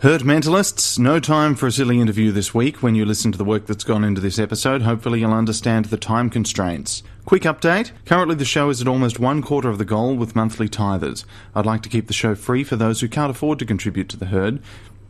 Herd mentalists, no time for a silly interview this week. When you listen to the work that's gone into this episode, hopefully you'll understand the time constraints. Quick update. Currently the show is at almost 1/4 of the goal with monthly tithers. I'd like to keep the show free for those who can't afford to contribute to the herd,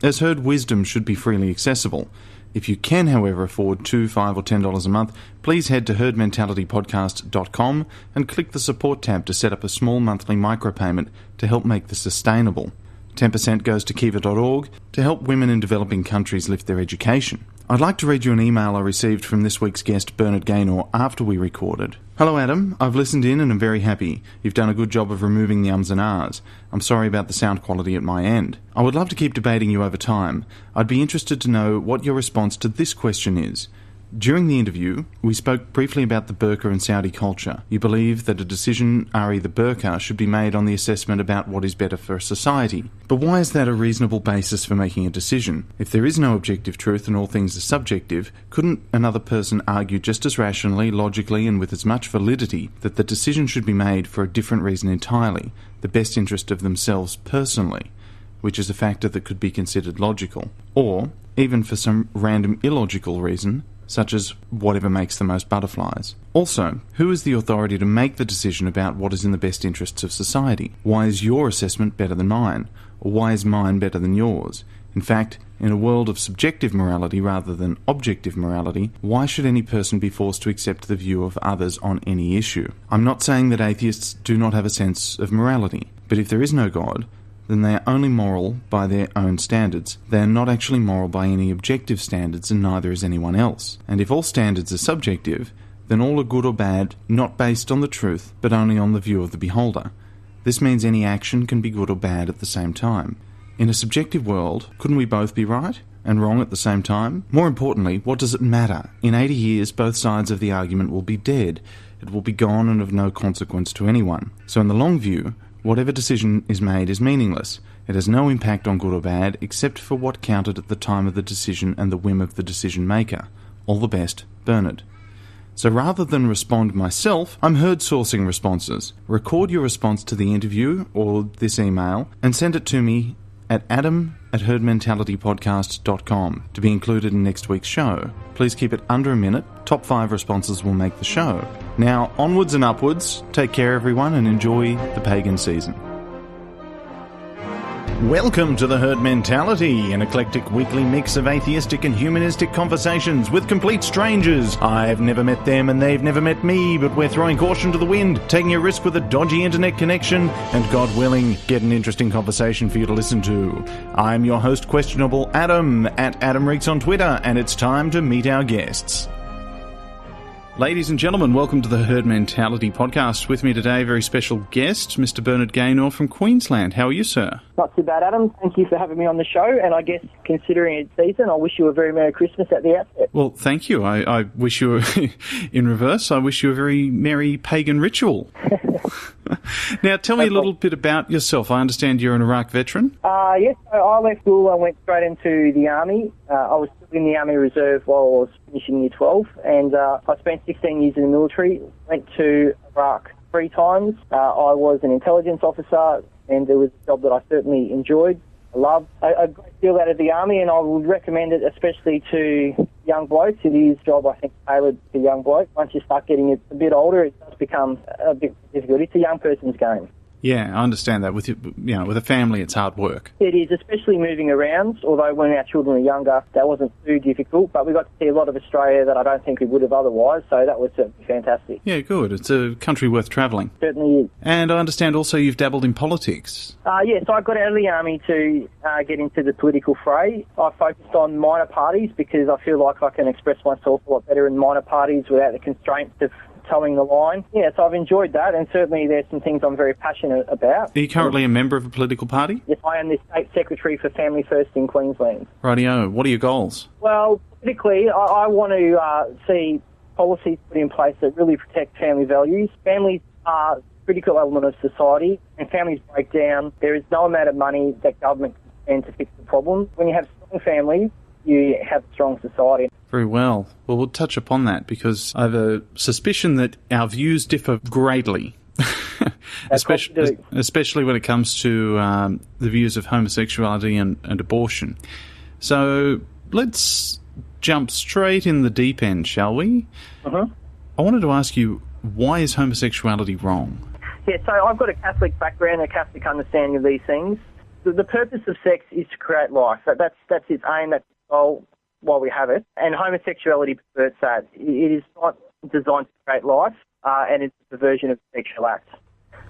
as herd wisdom should be freely accessible. If you can, however, afford $2, $5 or $10 a month, please head to herdmentalitypodcast.com and click the support tab to set up a small monthly micropayment to help make this sustainable. 10% goes to kiva.org to help women in developing countries lift their education. I'd like to read you an email I received from this week's guest, Bernard Gaynor, after we recorded. Hello Adam, I've listened in and am very happy. You've done a good job of removing the ums and ahs. I'm sorry about the sound quality at my end. I would love to keep debating you over time. I'd be interested to know what your response to this question is. During the interview, we spoke briefly about the burqa in Saudi culture. You believe that a decision re the burqa should be made on the assessment about what is better for society. But why is that a reasonable basis for making a decision? If there is no objective truth and all things are subjective, couldn't another person argue just as rationally, logically and with as much validity that the decision should be made for a different reason entirely, the best interest of themselves personally, which is a factor that could be considered logical, or even for some random illogical reason, such as whatever makes the most butterflies. Also, who is the authority to make the decision about what is in the best interests of society? Why is your assessment better than mine? Or why is mine better than yours? In fact, in a world of subjective morality rather than objective morality, why should any person be forced to accept the view of others on any issue? I'm not saying that atheists do not have a sense of morality, but if there is no God, then they are only moral by their own standards. They are not actually moral by any objective standards, and neither is anyone else. And if all standards are subjective, then all are good or bad, not based on the truth, but only on the view of the beholder. This means any action can be good or bad at the same time. In a subjective world, couldn't we both be right and wrong at the same time? More importantly, what does it matter? In 80 years, both sides of the argument will be dead. It will be gone and of no consequence to anyone. So in the long view, whatever decision is made is meaningless. It has no impact on good or bad, except for what counted at the time of the decision and the whim of the decision maker. All the best, Bernard. So rather than respond myself, I'm herd sourcing responses. Record your response to the interview or this email and send it to me at adam@herdmentalitypodcast.com to be included in next week's show. Please keep it under a minute. Top 5 responses will make the show. Now, onwards and upwards. Take care, everyone, and enjoy the pagan season. Welcome to The Herd Mentality, an eclectic weekly mix of atheistic and humanistic conversations with complete strangers. I've never met them and they've never met me, but we're throwing caution to the wind, taking a risk with a dodgy internet connection, and God willing, get an interesting conversation for you to listen to. I'm your host, Questionable Adam, at Adam Reeks on Twitter, and it's time to meet our guests. Ladies and gentlemen, welcome to the Herd Mentality podcast. With me today, very special guest, Mr. Bernard Gaynor from Queensland. How are you, sir? Not too bad, Adam. Thank you for having me on the show, and I guess considering it's season, I wish you a very Merry Christmas at the outset. Well, thank you. I wish you, in reverse, I wish you a very merry pagan ritual. Now, tell me a little bit about yourself. I understand you're an Iraq veteran? Yes, so I left school and went straight into the Army. I was still in the Army Reserve while I was finishing Year 12, and I spent 16 years in the military, went to Iraq 3 times. I was an intelligence officer, and it was a job that I certainly enjoyed. I loved a great deal out of the Army, and I would recommend it especially to young blokes. It is a job, I think, tailored to young blokes. Once you start getting a bit older, it does become a bit difficult. It's a young person's game. Yeah, I understand that. With with a family, it's hard work. It is, especially moving around, although when our children were younger, that wasn't too difficult, but we got to see a lot of Australia that I don't think we would have otherwise, so that was certainly fantastic. Yeah, good. It's a country worth travelling. Certainly is. And I understand also you've dabbled in politics. Yes, I got out of the Army to get into the political fray. I focused on minor parties because I feel like I can express myself a lot better in minor parties without the constraints of towing the line. Yeah, so I've enjoyed that, and certainly there's some things I'm very passionate about. Are you currently a member of a political party? Yes, I am the State Secretary for Family First in Queensland. Rightio. What are your goals? Well, politically, I want to see policies put in place that really protect family values. Families are a critical element of society, and families break down. There is no amount of money that government can spend to fix the problem. When you have strong families, you have a strong society. Very well. Well, we'll touch upon that because I have a suspicion that our views differ greatly. especially when it comes to the views of homosexuality and abortion. So let's jump straight in the deep end, shall we? Uh-huh. I wanted to ask you, why is homosexuality wrong? Yeah, so I've got a Catholic background, a Catholic understanding of these things. The purpose of sex is to create life. That's its aim, that's its goal while we have it. And homosexuality perverts that. It is not designed to create life, and it's a perversion of the sexual act.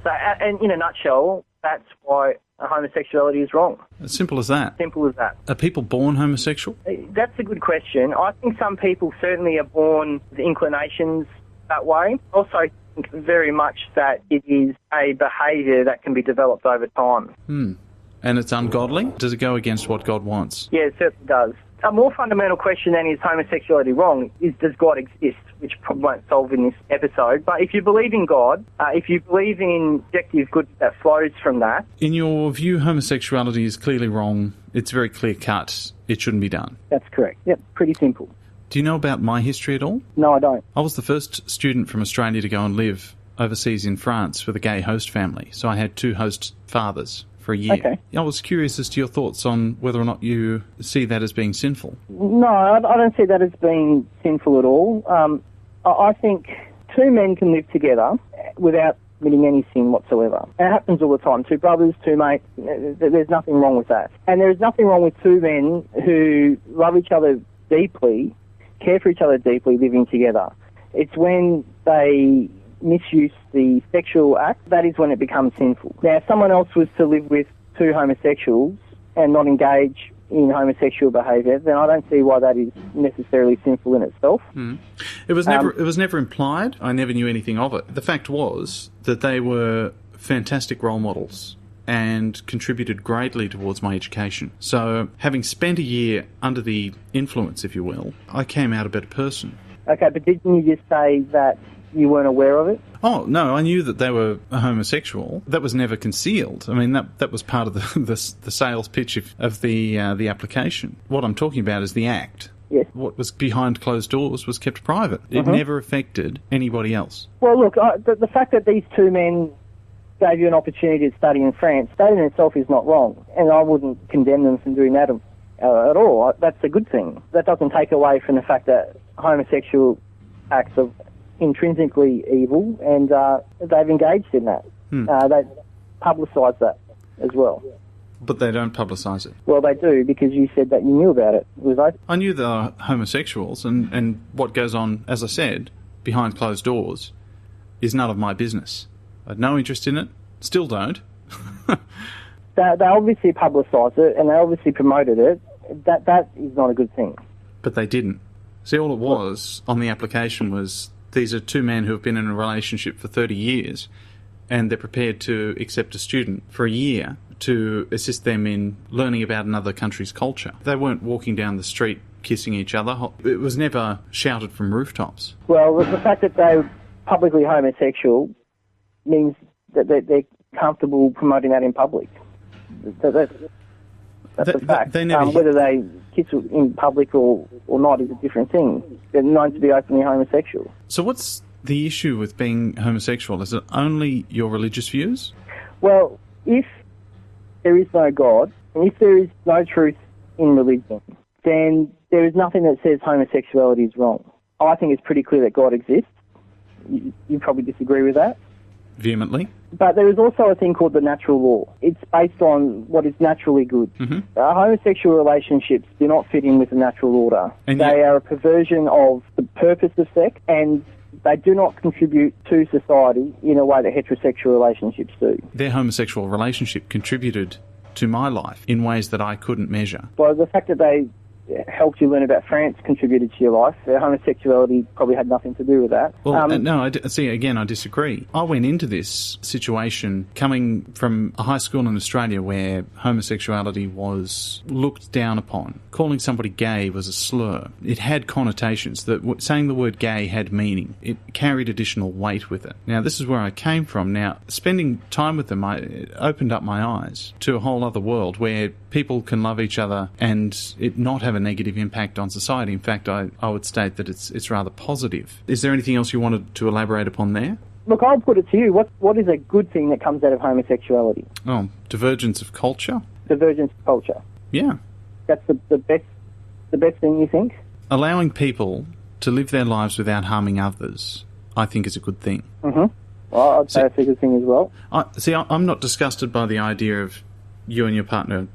So, and in a nutshell, that's why homosexuality is wrong. As simple as that? Simple as that. Are people born homosexual? That's a good question. I think some people certainly are born with inclinations that way. Also, I think very much that it is a behaviour that can be developed over time. And it's ungodly? Does it go against what God wants? Yeah, it certainly does. A more fundamental question than is homosexuality wrong is, does God exist? Which probably won't solve in this episode. But if you believe in God, if you believe in objective good that flows from that... In your view, homosexuality is clearly wrong. It's very clear-cut. It shouldn't be done. That's correct. Yep, pretty simple. Do you know about my history at all? No, I don't. I was the first student from Australia to go and live overseas in France with a gay host family. So I had 2 host fathers for a year. Okay. I was curious as to your thoughts on whether or not you see that as being sinful. No, I don't see that as being sinful at all. I think 2 men can live together without committing any sin whatsoever. And it happens all the time. 2 brothers, 2 mates, there's nothing wrong with that. And there is nothing wrong with 2 men who love each other deeply, care for each other deeply, living together. It's when they misuse the sexual act, that is when it becomes sinful. Now, if someone else was to live with 2 homosexuals and not engage in homosexual behaviour, then I don't see why that is necessarily sinful in itself. It was never implied. I never knew anything of it. The fact was that they were fantastic role models and contributed greatly towards my education. So, having spent a year under the influence, if you will, I came out a better person. Okay, but didn't you just say that you weren't aware of it? Oh, no, I knew that they were homosexual. That was never concealed. I mean, that was part of the sales pitch of the application. What I'm talking about is the act. Yes. What was behind closed doors was kept private. It never affected anybody else. Well, look, the fact that these 2 men gave you an opportunity to study in France, that in itself is not wrong, and I wouldn't condemn them for doing that at all. That's a good thing. That doesn't take away from the fact that homosexual acts are intrinsically evil, and they've engaged in that. They publicise that as well. But they don't publicise it. Well, they do, because you said that you knew about it. I knew they were homosexuals, and what goes on, as I said, behind closed doors is none of my business. I had no interest in it, still don't. They obviously publicised it, and they obviously promoted it. That is not a good thing. But they didn't. See, all it was on the application was, these are 2 men who have been in a relationship for 30 years, and they're prepared to accept a student for a year to assist them in learning about another country's culture. They weren't walking down the street kissing each other. It was never shouted from rooftops. Well, the fact that they're publicly homosexual means that they're comfortable promoting that in public. That's a fact. Whether they kiss in public or not is a different thing. They're known to be openly homosexual. So what's the issue with being homosexual? Is it only your religious views? Well, if there is no God, and if there is no truth in religion, then there is nothing that says homosexuality is wrong. I think it's pretty clear that God exists. You probably disagree with that. Vehemently. But there is also a thing called the natural law. It's based on what is naturally good. Homosexual relationships do not fit in with the natural order. And they are a perversion of the purpose of sex, and they do not contribute to society in a way that heterosexual relationships do. Their homosexual relationship contributed to my life in ways that I couldn't measure. Well, the fact that they helped you learn about France contributed to your life. Homosexuality probably had nothing to do with that. Well, no, again, I disagree. I went into this situation coming from a high school in Australia where homosexuality was looked down upon. Calling somebody gay was a slur. It had connotations. Saying the word gay had meaning. It carried additional weight with it. Now, this is where I came from. Now, spending time with them, it opened up my eyes to a whole other world where people can love each other and it not have a negative impact on society. In fact, I would state that it's rather positive. Is there anything else you wanted to elaborate upon there? look, I'll put it to you. What is a good thing that comes out of homosexuality? Oh, divergence of culture? Divergence of culture. Yeah. That's the best thing, you think? Allowing people to live their lives without harming others, I think, is a good thing. Mm-hmm. Well, I'd say it's a good thing as well. I'm not disgusted by the idea of you and your partner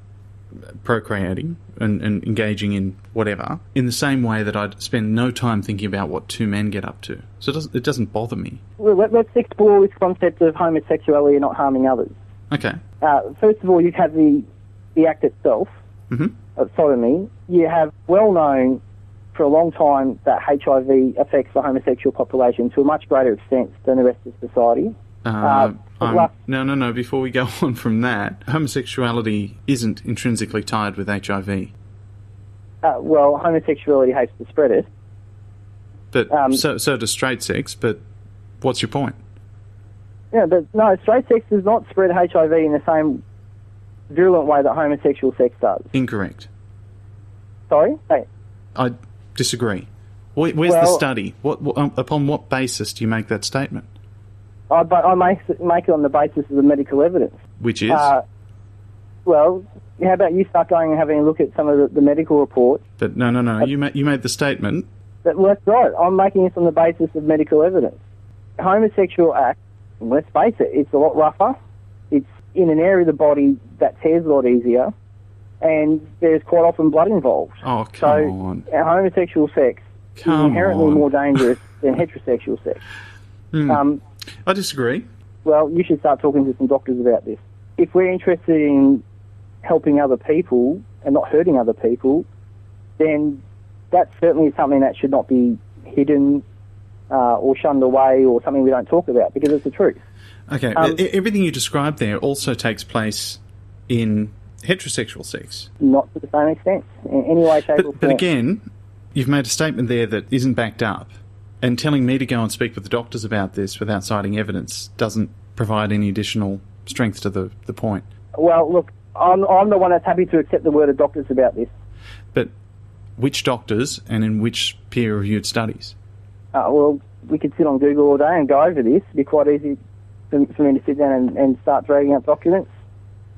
procreating and engaging in whatever, in the same way that I'd spend no time thinking about what two men get up to. So it doesn't bother me. Well, let's explore this concept of homosexuality and not harming others. Okay. First of all, you have the act itself, of sodomy. You have well known for a long time that HIV affects the homosexual population to a much greater extent than the rest of society. No. Before we go on from that, homosexuality isn't intrinsically tied with HIV. Well, homosexuality hates to spread it. But so does straight sex. But what's your point? Yeah, but no, straight sex does not spread HIV in the same virulent way that homosexual sex does. Incorrect. Sorry? Hey. I disagree. Where's the study? Upon what basis do you make that statement? I make it on the basis of the medical evidence. Which is? Well, how about you start going and having a look at some of the medical reports? But no. You made the statement. Well, that's right. I'm making this on the basis of medical evidence. Homosexual act, let's face it, it's a lot rougher. It's in an area of the body that tears a lot easier, and there's quite often blood involved. Oh, come on. Homosexual sex is inherently more dangerous than heterosexual sex. I disagree. Well, you should start talking to some doctors about this. If we're interested in helping other people and not hurting other people, then that certainly is something that should not be hidden or shunned away or something we don't talk about, because it's the truth. Okay, everything you described there also takes place in heterosexual sex. Not to the same extent, in any way, shape or form. But again, you've made a statement there that isn't backed up, and telling me to go and speak with the doctors about this without citing evidence doesn't provide any additional strength to the point. Well, look, I'm the one that's happy to accept the word of doctors about this. But which doctors and in which peer-reviewed studies? Well, we could sit on Google all day and go over this. It'd be quite easy for me to sit down and start dragging up documents.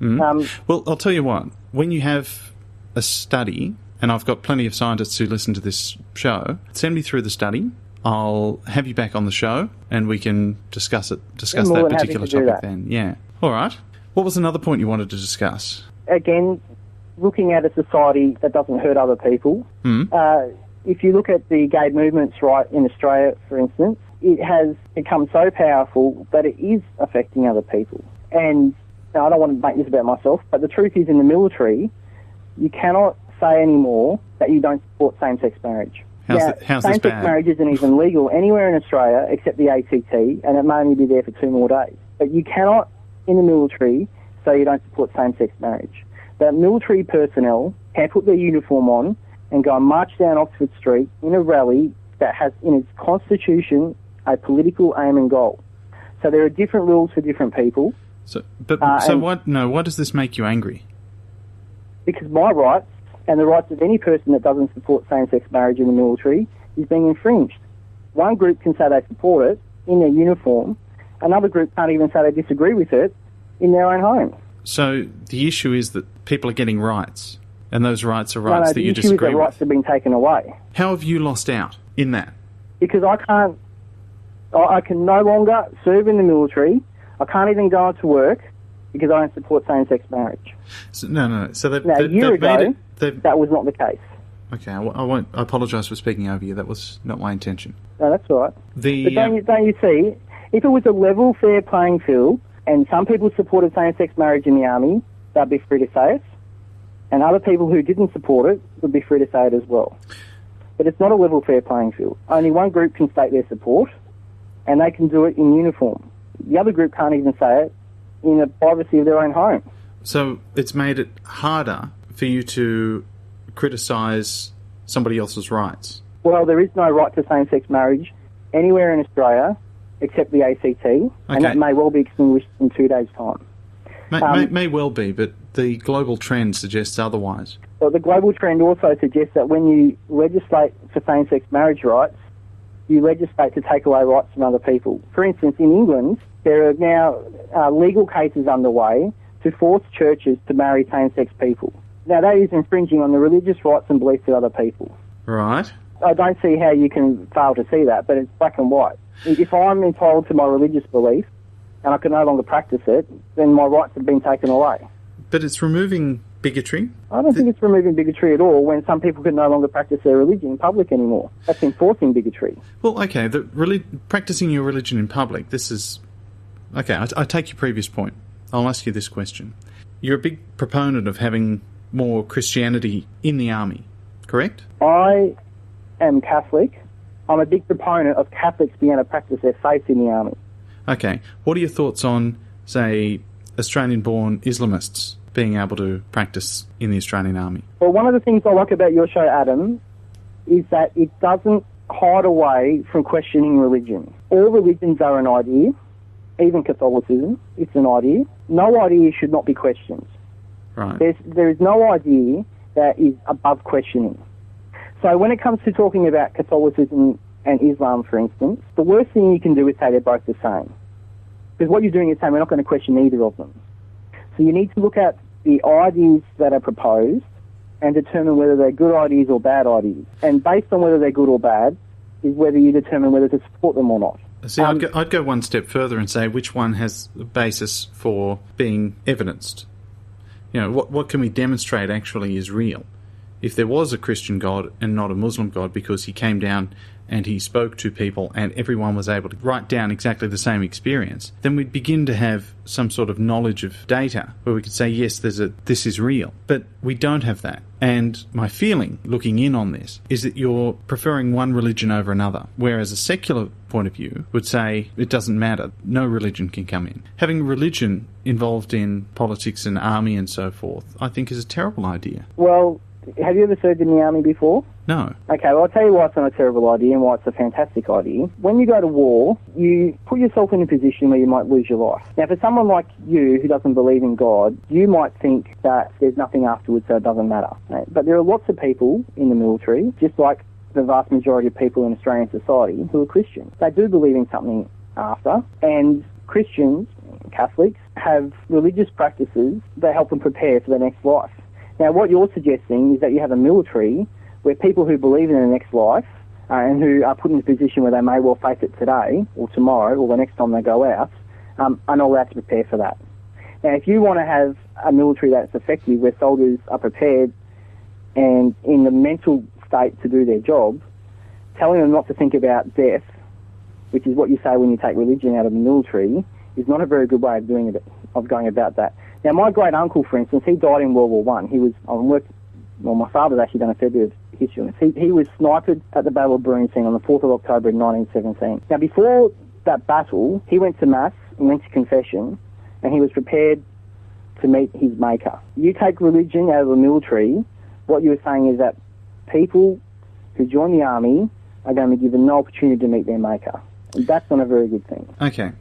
Well, I'll tell you what. When you have a study, and I've got plenty of scientists who listen to this show, send me through the study. I'll have you back on the show, and we can discuss that particular topic then. Yeah. All right. What was another point you wanted to discuss? Again, looking at a society that doesn't hurt other people. If you look at the gay movement's right in Australia, for instance, it has become so powerful that it is affecting other people. And now, I don't want to make this about myself, but the truth is, in the military, you cannot say anymore that you don't support same-sex marriage. How's this bad? Same-sex marriage isn't even legal anywhere in Australia except the ACT, and it may only be there for 2 more days. But you cannot, in the military, say you don't support same-sex marriage. The military personnel can put their uniform on and go and march down Oxford Street in a rally that has in its constitution a political aim and goal. So there are different rules for different people. Why does this make you angry? Because my rights and the rights of any person that doesn't support same-sex marriage in the military is being infringed. One group can say they support it in their uniform. Another group can't even say they disagree with it in their own home. So the issue is that people are getting rights, and those rights are rights that you disagree with. The issue is that rights have been taken away. How have you lost out in that? Because I can no longer serve in the military. I can't even go to work because I don't support same-sex marriage. So, no. So a year ago, that was not the case. Okay, I apologise for speaking over you. That was not my intention. No, that's all right. But don't you see, if it was a level, fair playing field, and some people supported same-sex marriage in the army, they'd be free to say it, and other people who didn't support it would be free to say it as well. But it's not a level, fair playing field. Only one group can state their support, and they can do it in uniform. The other group can't even say it in the privacy of their own home. So it's made it harder for you to criticise somebody else's rights? Well, there is no right to same-sex marriage anywhere in Australia except the ACT, and that may well be extinguished in 2 days' time. May well be, but the global trend suggests otherwise. Well, the global trend also suggests that when you legislate for same-sex marriage rights, you legislate to take away rights from other people. For instance, in England, there are now legal cases underway to force churches to marry same-sex people. Now, that is infringing on the religious rights and beliefs of other people. Right. I don't see how you can fail to see that, but it's black and white. If I'm entitled to my religious belief and I can no longer practice it, then my rights have been taken away. But it's removing bigotry? I don't think it's removing bigotry at all when some people can no longer practice their religion in public anymore. That's enforcing bigotry. Well, okay, practicing your religion in public, this is... Okay, I take your previous point. I'll ask you this question. You're a big proponent of having more Christianity in the army, correct? I am Catholic. I'm a big proponent of Catholics being able to practice their faith in the army. Okay. What are your thoughts on, say, Australian-born Islamists being able to practice in the Australian Army? Well, one of the things I like about your show, Adam, is that it doesn't hide away from questioning religion. All religions are an idea, even Catholicism, it's an idea. No idea should not be questioned. Right. There is no idea that is above questioning. So when it comes to talking about Catholicism and Islam, for instance, the worst thing you can do is say they're both the same. Because what you're doing is saying we're not going to question either of them. So you need to look at the ideas that are proposed and determine whether they're good ideas or bad ideas. And based on whether they're good or bad is whether you determine whether to support them or not. See, I'd go one step further and say which one has a basis for being evidenced. You know, what can we demonstrate actually is real? If there was a Christian God and not a Muslim God because he came down and he spoke to people and everyone was able to write down exactly the same experience, then we'd begin to have some sort of knowledge of data where we could say, yes, this is real. But we don't have that. And my feeling, looking in on this, is that you're preferring one religion over another, whereas a secular point of view would say it doesn't matter, no religion can come in. Having religion involved in politics and army and so forth, I think is a terrible idea. Well, have you ever served in the army before? No. Okay, well, I'll tell you why it's not a terrible idea and why it's a fantastic idea. When you go to war, you put yourself in a position where you might lose your life. Now, for someone like you who doesn't believe in God, you might think that there's nothing afterwards, so it doesn't matter. Right? But there are lots of people in the military, just like the vast majority of people in Australian society, who are Christians. They do believe in something after, and Christians, Catholics, have religious practices that help them prepare for the next life. Now, what you're suggesting is that you have a military where people who believe in the next life and who are put in a position where they may well face it today or tomorrow or the next time they go out are not allowed to prepare for that. Now, if you want to have a military that's effective, where soldiers are prepared and in the mental state to do their job, telling them not to think about death, which is what you say when you take religion out of the military, is not a very good way of going about that. Now, my great uncle, for instance, he died in World War One. My father's actually done a fair bit of history on this. He was sniped at the Battle of Brunseen on the 4th of October in 1917. Now, before that battle, he went to Mass and went to confession, and he was prepared to meet his Maker. You take religion out of the military, what you were saying is that people who join the army are going to be given no opportunity to meet their Maker. And that's not a very good thing. Okay.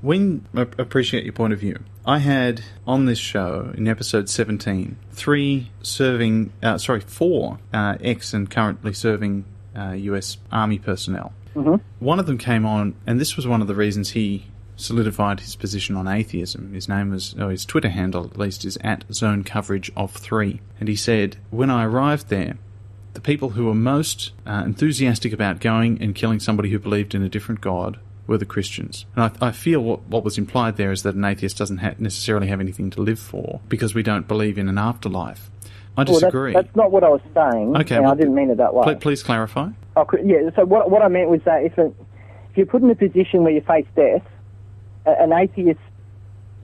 I appreciate your point of view. I had on this show, in episode 17, 4 ex and currently serving US Army personnel. Mm-hmm. One of them came on, and this was one of the reasons he solidified his position on atheism. His name was, his Twitter handle at least, is @ZoneCoverageOf3. And he said, when I arrived there, the people who were most enthusiastic about going and killing somebody who believed in a different God were the Christians. And I feel what was implied there is that an atheist doesn't necessarily have anything to live for because we don't believe in an afterlife. I disagree. Well, that's not what I was saying. Okay, I didn't mean it that way. Please clarify. Yeah, so what I meant was that if you're put in a position where you face death, an atheist,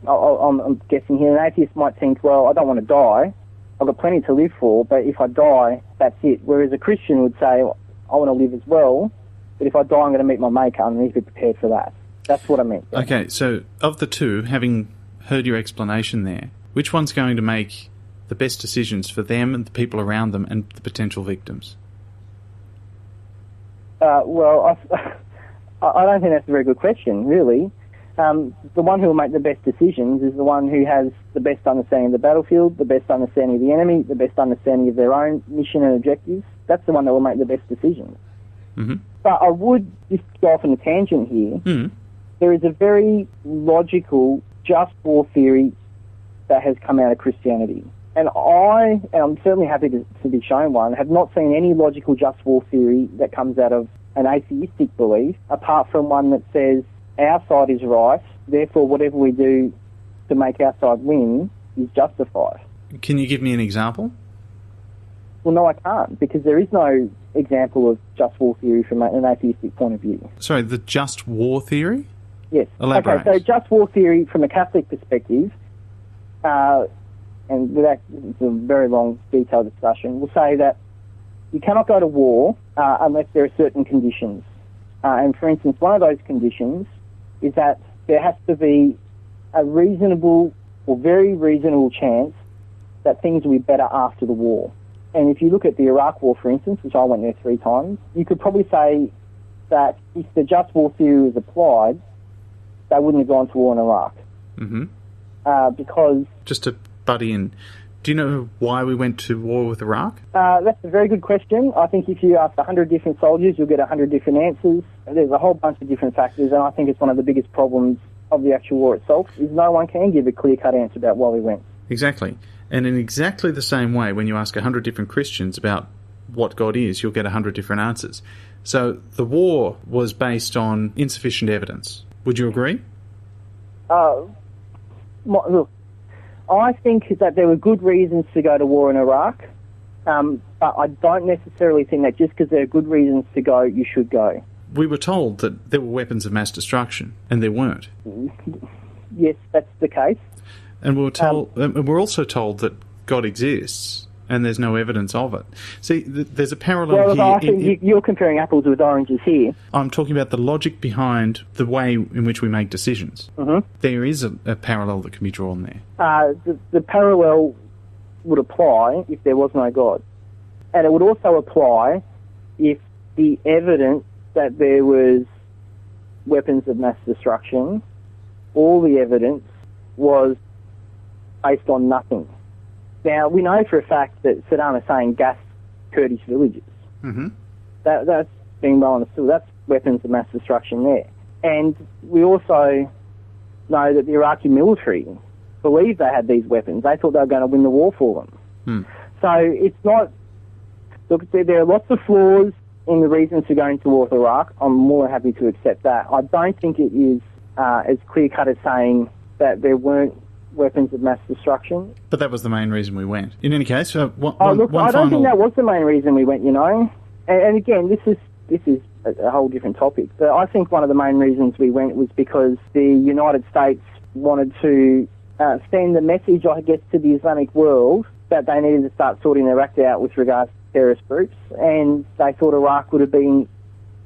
I'm guessing here, an atheist might think, well, I don't want to die. I've got plenty to live for, but if I die, that's it. Whereas a Christian would say, I want to live as well, but if I die, I'm going to meet my Maker, and I need to be prepared for that. That's what I meant. Yeah. Okay, so of the two, having heard your explanation there, which one's going to make the best decisions for them and the people around them and the potential victims? Well, I don't think that's a very good question, really. The one who will make the best decisions is the one who has the best understanding of the battlefield, the best understanding of the enemy, the best understanding of their own mission and objectives. That's the one that will make the best decisions. Mm-hmm. But I would just go off on a tangent here. Mm. There is a very logical just war theory that has come out of Christianity. And I'm certainly happy to be shown one, have not seen any logical just war theory that comes out of an atheistic belief, apart from one that says our side is right, therefore whatever we do to make our side win is justified. Can you give me an example? Well, no, I can't, because there is no example of just war theory from an atheistic point of view. Sorry, the just war theory? Yes. Elaborate. Okay, so just war theory from a Catholic perspective, and without it's a very long, detailed discussion, will say that you cannot go to war unless there are certain conditions. And for instance, one of those conditions is that there has to be a reasonable or very reasonable chance that things will be better after the war. And if you look at the Iraq War, for instance, which I went there 3 times, you could probably say that if the just war theory was applied, they wouldn't have gone to war in Iraq. Mm-hmm. Because... Just to butt in, do you know why we went to war with Iraq? That's a very good question. I think if you ask 100 different soldiers, you'll get 100 different answers. There's a whole bunch of different factors, and I think it's one of the biggest problems of the actual war itself, is no one can give a clear-cut answer about why we went. Exactly. And in exactly the same way, when you ask 100 different Christians about what God is, you'll get 100 different answers. So the war was based on insufficient evidence. Would you agree? Look, I think that there were good reasons to go to war in Iraq, but I don't necessarily think that just because there are good reasons to go, you should go. We were told that there were weapons of mass destruction, and there weren't. Yes, that's the case. And we were told, and we're also told that God exists, and there's no evidence of it. See, there's a parallel here. Well, I think you're comparing apples with oranges here. I'm talking about the logic behind the way in which we make decisions. Mm-hmm. There is a parallel that can be drawn there. The parallel would apply if there was no God. And it would also apply if the evidence that there was weapons of mass destruction, all the evidence was based on nothing. Now, we know for a fact that Saddam Hussein gassed Kurdish villages. Mm-hmm. That's being well understood. That's weapons of mass destruction there. And we also know that the Iraqi military believed they had these weapons. They thought they were going to win the war for them. So it's not... Look, there are lots of flaws in the reasons for going to war with Iraq. I'm more than happy to accept that. I don't think it is as clear-cut as saying that there weren't weapons of mass destruction. But that was the main reason we went. In any case, I don't think that was the main reason we went, you know. And again, this is a whole different topic. But I think one of the main reasons we went was because the United States wanted to send the message, I guess, to the Islamic world that they needed to start sorting their act out with regards to terrorist groups, and they thought Iraq would have been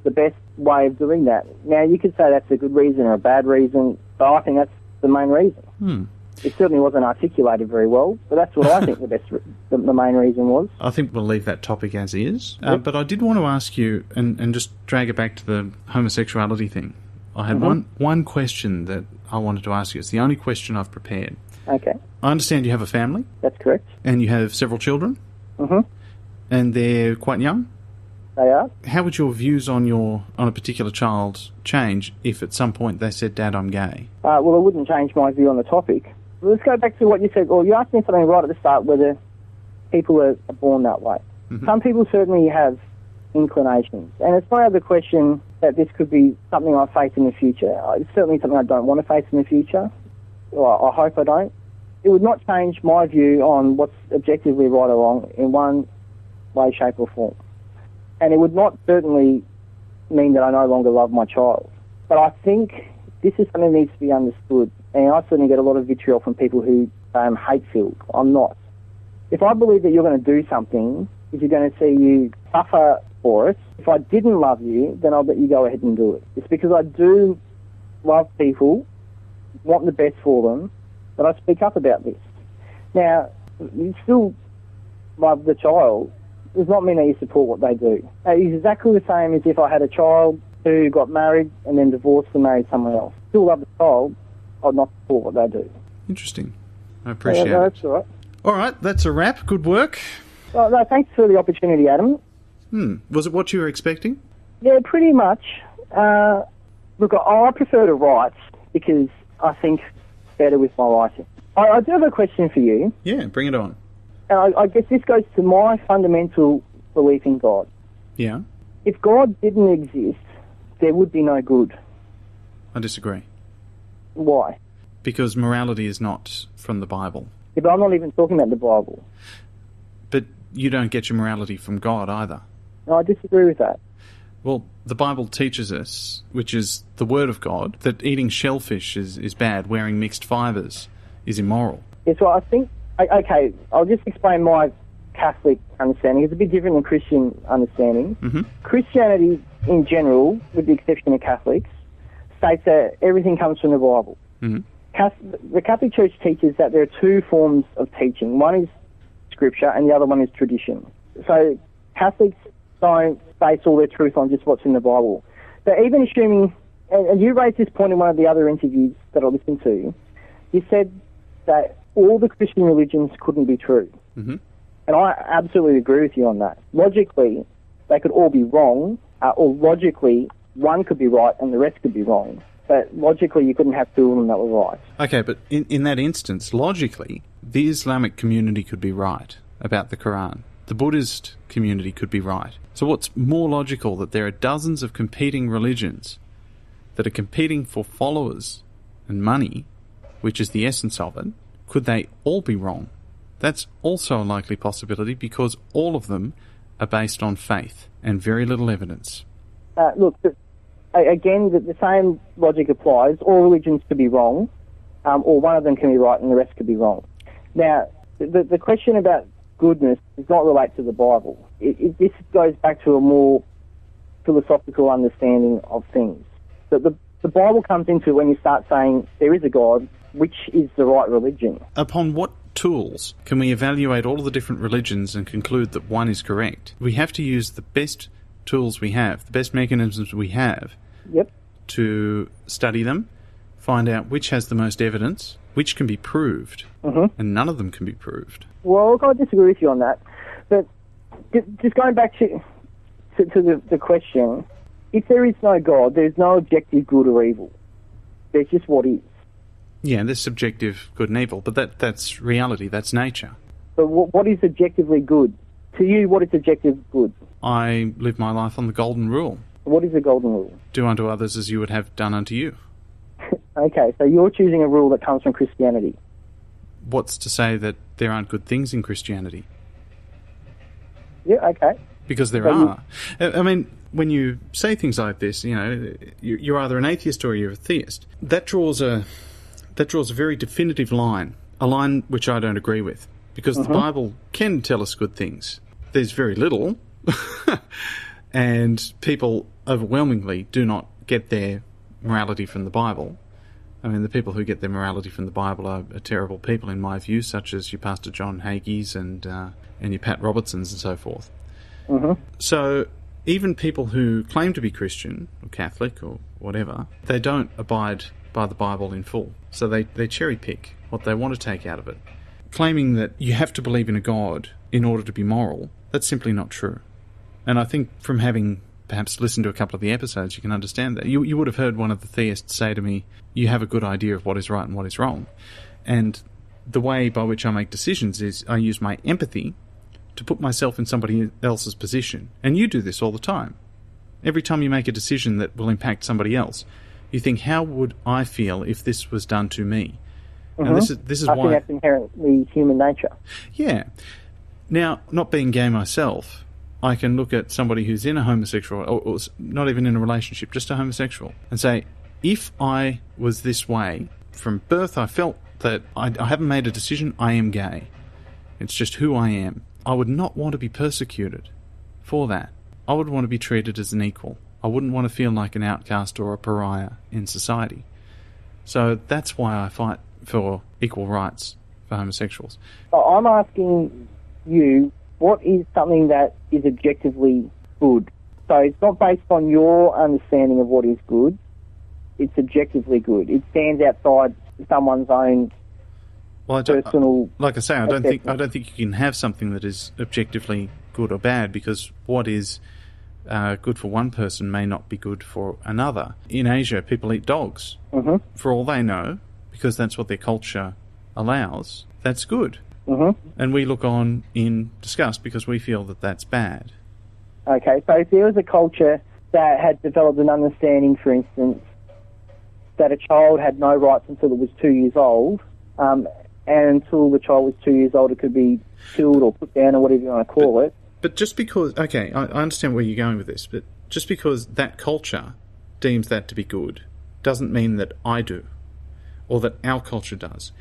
the best way of doing that. Now, you could say that's a good reason or a bad reason, but I think that's the main reason. It certainly wasn't articulated very well, but that's what I think the main reason was. I think we'll leave that topic as is. Yep. But I did want to ask you, and just drag it back to the homosexuality thing. I had one question that I wanted to ask you. It's the only question I've prepared. Okay. I understand you have a family. That's correct. And you have several children. Mm-hmm. And they're quite young. They are. How would your views on a particular child change if at some point they said, "Dad, I'm gay"? Well, it wouldn't change my view on the topic. Let's go back to what you said, or you asked me something right at the start, whether people are born that way. Mm-hmm. Some people certainly have inclinations, and it's not out of the question that this could be something I face in the future. It's certainly something I don't want to face in the future. Well, I hope I don't. It would not change my view on what's objectively right or wrong in one way, shape or form. And it would not certainly mean that I no longer love my child. But I think this is something that needs to be understood. And I certainly get a lot of vitriol from people who hate-filled. I'm not. If I believe that you're going to do something, if you're going to see you suffer for it, if I didn't love you, then I'll let you go ahead and do it. It's because I do love people, want the best for them, that I speak up about this. Now, you still love the child. Does not mean that you support what they do. It's exactly the same as if I had a child who got married and then divorced and married someone else. Still love the child, I'd not support what they do. Interesting. I appreciate it. That's all right. All right, that's a wrap. Good work. Well, no, thanks for the opportunity, Adam. Was it what you were expecting? Yeah, pretty much. Look, I prefer to write because I think better with my writing. I do have a question for you. Yeah, bring it on. And I guess this goes to my fundamental belief in God. Yeah. If God didn't exist, there would be no good. I disagree. Why? Because morality is not from the Bible. Yeah, but I'm not even talking about the Bible. But you don't get your morality from God either. No, I disagree with that. Well, the Bible teaches us, which is the Word of God, that eating shellfish is bad, wearing mixed fibres is immoral. Yeah, so I think... Okay, I'll just explain my Catholic understanding. It's a bit different than Christian understanding. Mm-hmm. Christianity, in general, with the exception of Catholics, states that everything comes from the Bible. Mm-hmm. The Catholic Church teaches that there are two forms of teaching. One is Scripture and the other one is tradition. So Catholics don't base all their truth on just what's in the Bible. So even assuming, and you raised this point in one of the other interviews that I listened to, you said that all the Christian religions couldn't be true. Mm-hmm. And I absolutely agree with you on that. Logically, they could all be wrong, or logically, one could be right and the rest could be wrong. But logically, you couldn't have two of them that were right. Okay, but in that instance, logically, the Islamic community could be right about the Quran. The Buddhist community could be right. So what's more logical, that there are dozens of competing religions that are competing for followers and money, which is the essence of it? Could they all be wrong? That's also a likely possibility because all of them are based on faith and very little evidence. Look, again, the same logic applies. All religions could be wrong, or one of them can be right and the rest could be wrong. Now, the question about goodness does not relate to the Bible. This goes back to a more philosophical understanding of things. The Bible comes into when you start saying there is a God, which is the right religion. Upon what tools can we evaluate all of the different religions and conclude that one is correct? We have to use the best tools we have, the best mechanisms we have, to study them, find out which has the most evidence, which can be proved, and none of them can be proved. Well, I disagree with you on that. But just going back to the question, if there is no God, there's no objective good or evil. There's just what is. Yeah, there's subjective good and evil, but that's reality, that's nature. So what is objectively good? To you, what is objective good? I live my life on the golden rule. What is the golden rule? Do unto others as you would have done unto you. Okay, so you're choosing a rule that comes from Christianity. What's to say that there aren't good things in Christianity? Yeah, okay. Because there are. I mean, when you say things like this, you know, you're either an atheist or you're a theist. That draws a very definitive line, a line which I don't agree with, because the Bible can tell us good things. There's very little, and people overwhelmingly do not get their morality from the Bible. I mean, the people who get their morality from the Bible are terrible people, in my view, such as your Pastor John Hagees and your Pat Robertsons and so forth. So even people who claim to be Christian or Catholic or whatever, they don't abide by the Bible in full. So they cherry pick what they want to take out of it. Claiming that you have to believe in a God in order to be moral, that's simply not true. And I think from having perhaps listened to a couple of the episodes, you can understand that. You would have heard one of the theists say to me, you have a good idea of what is right and what is wrong. And the way by which I make decisions is I use my empathy to put myself in somebody else's position. And you do this all the time. Every time you make a decision that will impact somebody else, you think, how would I feel if this was done to me? And this is why... I think that's inherently human nature. Yeah. Now, not being gay myself, I can look at somebody who's in a homosexual, or not even in a relationship, just a homosexual, and say, if I was this way, from birth I felt that I haven't made a decision, I am gay. It's just who I am. I would not want to be persecuted for that. I would want to be treated as an equal. I wouldn't want to feel like an outcast or a pariah in society. So that's why I fight for equal rights for homosexuals. I'm asking you, what is something that is objectively good? So it's not based on your understanding of what is good. It's objectively good. It stands outside someone's own personal. Like I say, I don't think you can have something that is objectively good or bad, because what is good for one person may not be good for another. In Asia, people eat dogs. Mm-hmm. For all they know, because that's what their culture allows, that's good. Mm-hmm. And we look on in disgust because we feel that that's bad. Okay, so if there was a culture that had developed an understanding, for instance, that a child had no rights until it was 2 years old, and until the child was 2 years old it could be killed or put down or whatever you want to call it. But just because, okay, I understand where you're going with this, but just because that culture deems that to be good doesn't mean that I do, or that our culture does.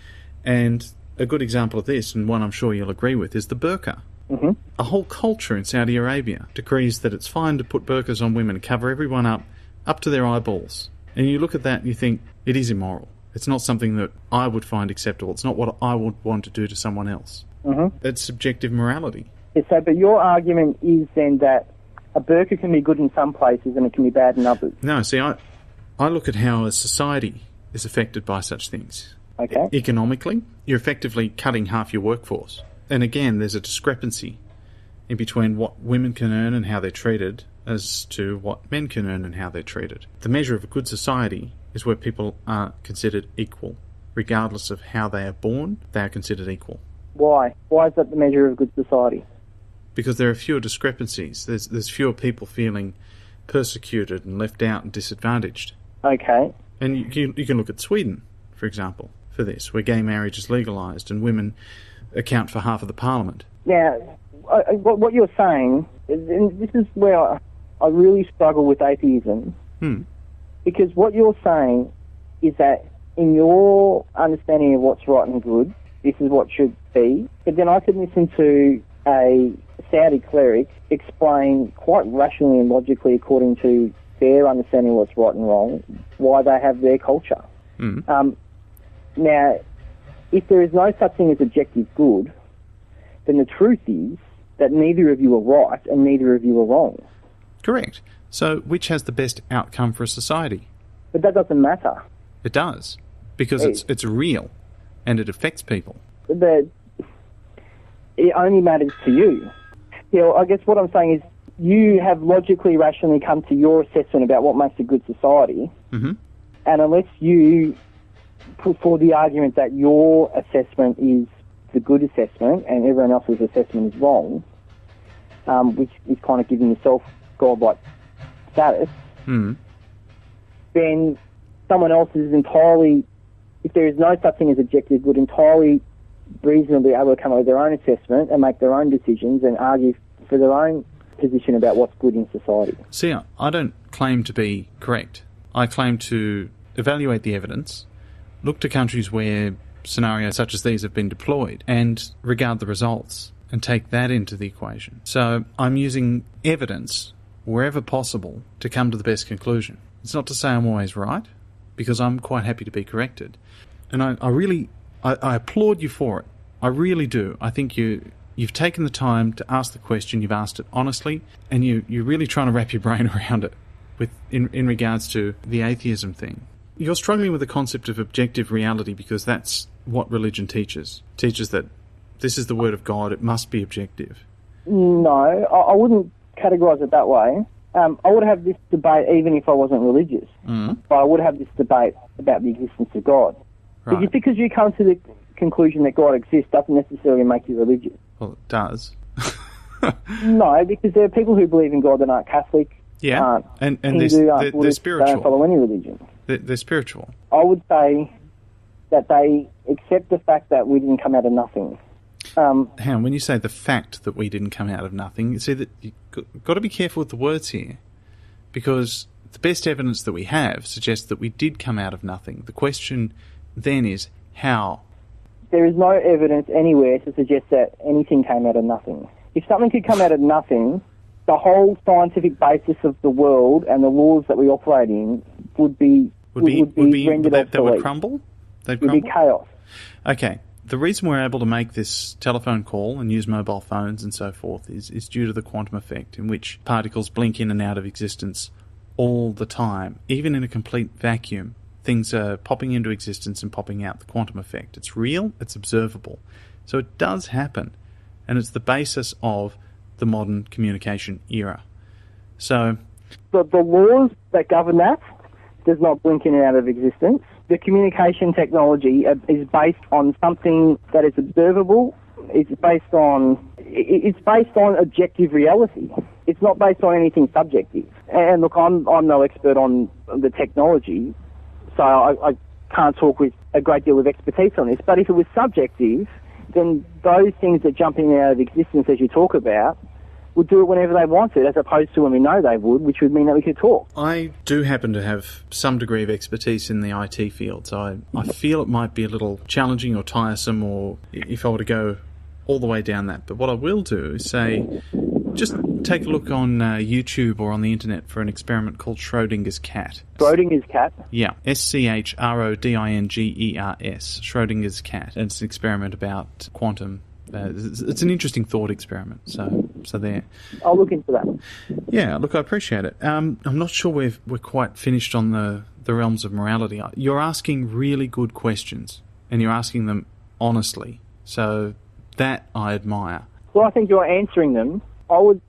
And a good example of this, and one I'm sure you'll agree with, is the burqa. Mm-hmm. A whole culture in Saudi Arabia decrees that it's fine to put burqas on women, cover everyone up to their eyeballs. And you look at that and you think, it is immoral. It's not something that I would find acceptable. It's not what I would want to do to someone else. Mm-hmm. It's subjective morality. Yeah, so, but your argument is then that a burqa can be good in some places and it can be bad in others. No, see, I look at how a society is affected by such things. Okay. Economically, you're effectively cutting half your workforce. And again, there's a discrepancy in between what women can earn and how they're treated as to what men can earn and how they're treated. The measure of a good society is where people are considered equal. Regardless of how they are born, they are considered equal. Why? Why is that the measure of a good society? Because there are fewer discrepancies. There's fewer people feeling persecuted and left out and disadvantaged. Okay. And you can look at Sweden, for example, for this, where gay marriage is legalised and women account for half of the parliament. Now, what you're saying, and this is where I really struggle with atheism, because what you're saying is that in your understanding of what's right and good, this is what should be, but then I could listen to a Saudi cleric explain quite rationally and logically, according to their understanding of what's right and wrong, why they have their culture. Now, if there is no such thing as objective good, then the truth is that neither of you are right and neither of you are wrong. Correct. So which has the best outcome for a society? But that doesn't matter. It does, because it's real and it affects people. But it only matters to you. You know, I guess what I'm saying is you have logically, rationally come to your assessment about what makes a good society, and unless you put forward the argument that your assessment is the good assessment and everyone else's assessment is wrong, which is kind of giving yourself godlike status, then someone else is entirely, if there is no such thing as objective good, entirely reasonably able to come up with their own assessment and make their own decisions and argue for their own position about what's good in society. See, I don't claim to be correct. I claim to evaluate the evidence, look to countries where scenarios such as these have been deployed, and regard the results and take that into the equation. So I'm using evidence wherever possible to come to the best conclusion. It's not to say I'm always right, because I'm quite happy to be corrected. And I applaud you for it. I really do. I think you've taken the time to ask the question, you've asked it honestly, and you're really trying to wrap your brain around it in regards to the atheism thing. You're struggling with the concept of objective reality because that's what religion teaches. It teaches that this is the word of God, it must be objective. No, I wouldn't categorise it that way. I would have this debate even if I wasn't religious. But I would have this debate about the existence of God. Right. Because you come to the conclusion that God exists doesn't necessarily make you religious. Well, it does. No, because there are people who believe in God that aren't Catholic, aren't Hindu, aren't Buddhist, they're spiritual. They don't follow any religion. They're spiritual. I would say that they accept the fact that we didn't come out of nothing. Han, when you say the fact that we didn't come out of nothing, you see that you've got to be careful with the words here, because the best evidence that we have suggests that we did come out of nothing. The question then is how. There is no evidence anywhere to suggest that anything came out of nothing. If something could come out of nothing, the whole scientific basis of the world and the laws that we operate in would be rendered obsolete. They would crumble? It would be chaos. Okay. The reason we're able to make this telephone call and use mobile phones and so forth is due to the quantum effect, in which particles blink in and out of existence all the time. Even in a complete vacuum, things are popping into existence and popping out. The quantum effect. It's real, it's observable. So it does happen, and it's the basis of the modern communication era. So the laws that govern that does not blink in and out of existence. The communication technology is based on something that is observable. It's based on objective reality. It's not based on anything subjective. And look, I'm no expert on the technology, so I can't talk with a great deal of expertise on this. But if it was subjective, then those things that jump in and out of existence, as you talk about, would do it whenever they wanted, as opposed to when we know they would, which would mean that we could talk. I do happen to have some degree of expertise in the IT field, so I feel it might be a little challenging or tiresome, or if I were to go all the way down that. But what I will do is say, just take a look on YouTube or on the internet for an experiment called Schrodinger's cat. Schrodinger's cat? Yeah, Schrodingers, Schrodinger's cat. And it's an experiment about quantum. It's an interesting thought experiment, so there. I'll look into that. Yeah, look, I appreciate it. I'm not sure we're quite finished on the realms of morality. You're asking really good questions, and you're asking them honestly, so that I admire. Well, I think you're answering them. I would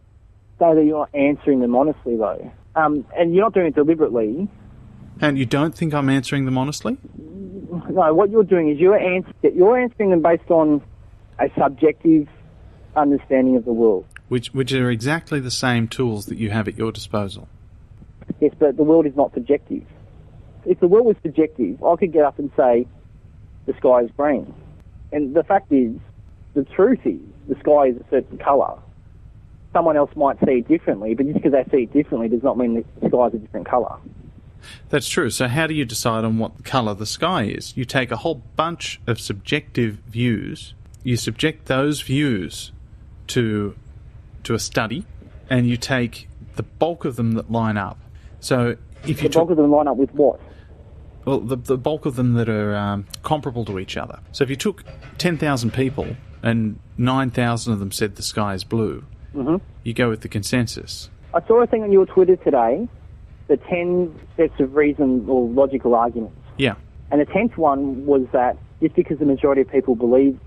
say that you're answering them honestly, though. And you're not doing it deliberately. And you don't think I'm answering them honestly? No, what you're doing is you're answering them based on a subjective understanding of the world. Which are exactly the same tools that you have at your disposal. Yes, but the world is not subjective. If the world was subjective, I could get up and say the sky is green. And the fact is, the truth is, the sky is a certain colour. Someone else might see it differently, but just because they see it differently does not mean the sky is a different colour. That's true. So how do you decide on what colour the sky is? You take a whole bunch of subjective views, you subject those views to a study, and you take the bulk of them that line up. So if you the bulk of them line up with what? Well, the bulk of them that are comparable to each other. So if you took 10,000 people and 9,000 of them said the sky is blue, you go with the consensus. I saw a thing on your Twitter today, the 10 sets of reason or logical arguments. Yeah. And the 10th one was that just because the majority of people believe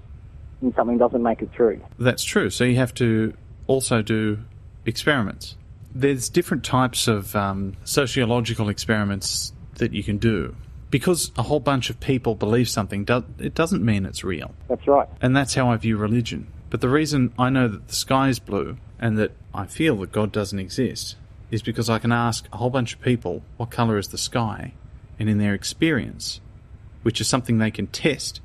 in something doesn't make it true. That's true. So you have to also do experiments. There's different types of sociological experiments that you can do. Because a whole bunch of people believe something, it doesn't mean it's real. That's right. And that's how I view religion. But the reason I know that the sky is blue and that I feel that God doesn't exist is because I can ask a whole bunch of people what colour is the sky, and in their experience, which is something they can test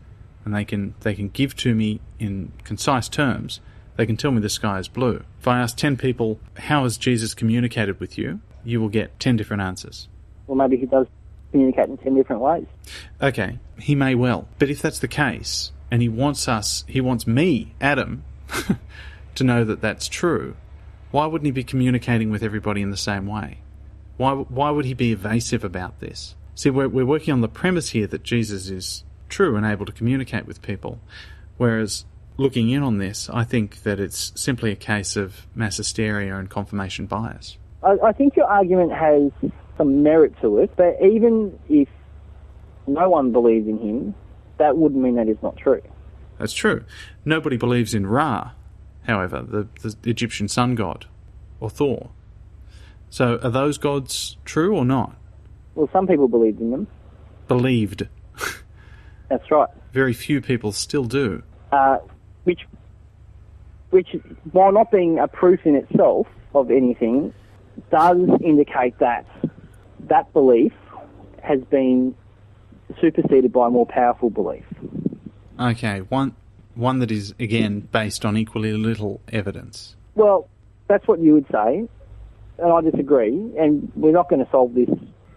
and they can give to me in concise terms, they can tell me the sky is blue. If I ask 10 people, how has Jesus communicated with you, you will get 10 different answers. Well, maybe he does communicate in 10 different ways. Okay, he may well. But if that's the case, and he wants me, Adam, to know that that's true, why wouldn't he be communicating with everybody in the same way? Why would he be evasive about this? See, we're working on the premise here that Jesus is true and able to communicate with people, whereas looking in on this, I think that it's simply a case of mass hysteria and confirmation bias. I think your argument has some merit to it, but even if no one believes in him, that wouldn't mean that it's not true. That's true. Nobody believes in Ra, however, the Egyptian sun god, or Thor. So are those gods true or not? Well, some people believed in them. Believed. That's right. Very few people still do. Which, while not being a proof in itself of anything, does indicate that that belief has been superseded by a more powerful belief. Okay, one that is, again, based on equally little evidence. Well, that's what you would say, and I disagree, and we're not going to solve this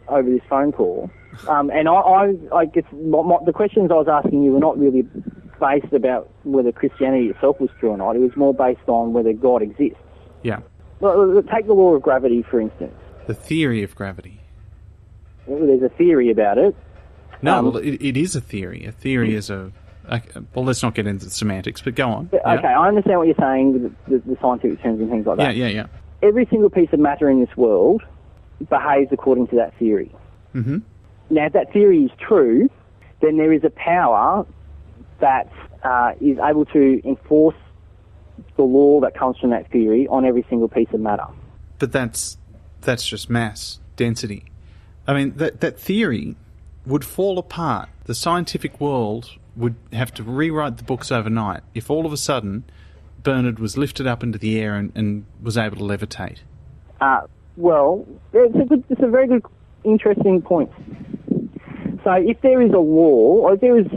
over this phone call. And I guess the questions I was asking you were not really based about whether Christianity itself was true or not. It was more based on whether God exists. Yeah. Well, take the law of gravity, for instance. The theory of gravity. Well, there's a theory about it. No, well, it is a theory. A theory is a... well, let's not get into the semantics, but go on. Okay, I understand what you're saying, the scientific terms and things like that. Yeah. Every single piece of matter in this world behaves according to that theory. Mm-hmm. Now, if that theory is true, then there is a power that is able to enforce the law that comes from that theory on every single piece of matter. But that's that's just mass density. I mean, that theory would fall apart. The scientific world would have to rewrite the books overnight if all of a sudden Bernard was lifted up into the air and was able to levitate. Well, it's a very good, interesting point. So if there is a law, or if there is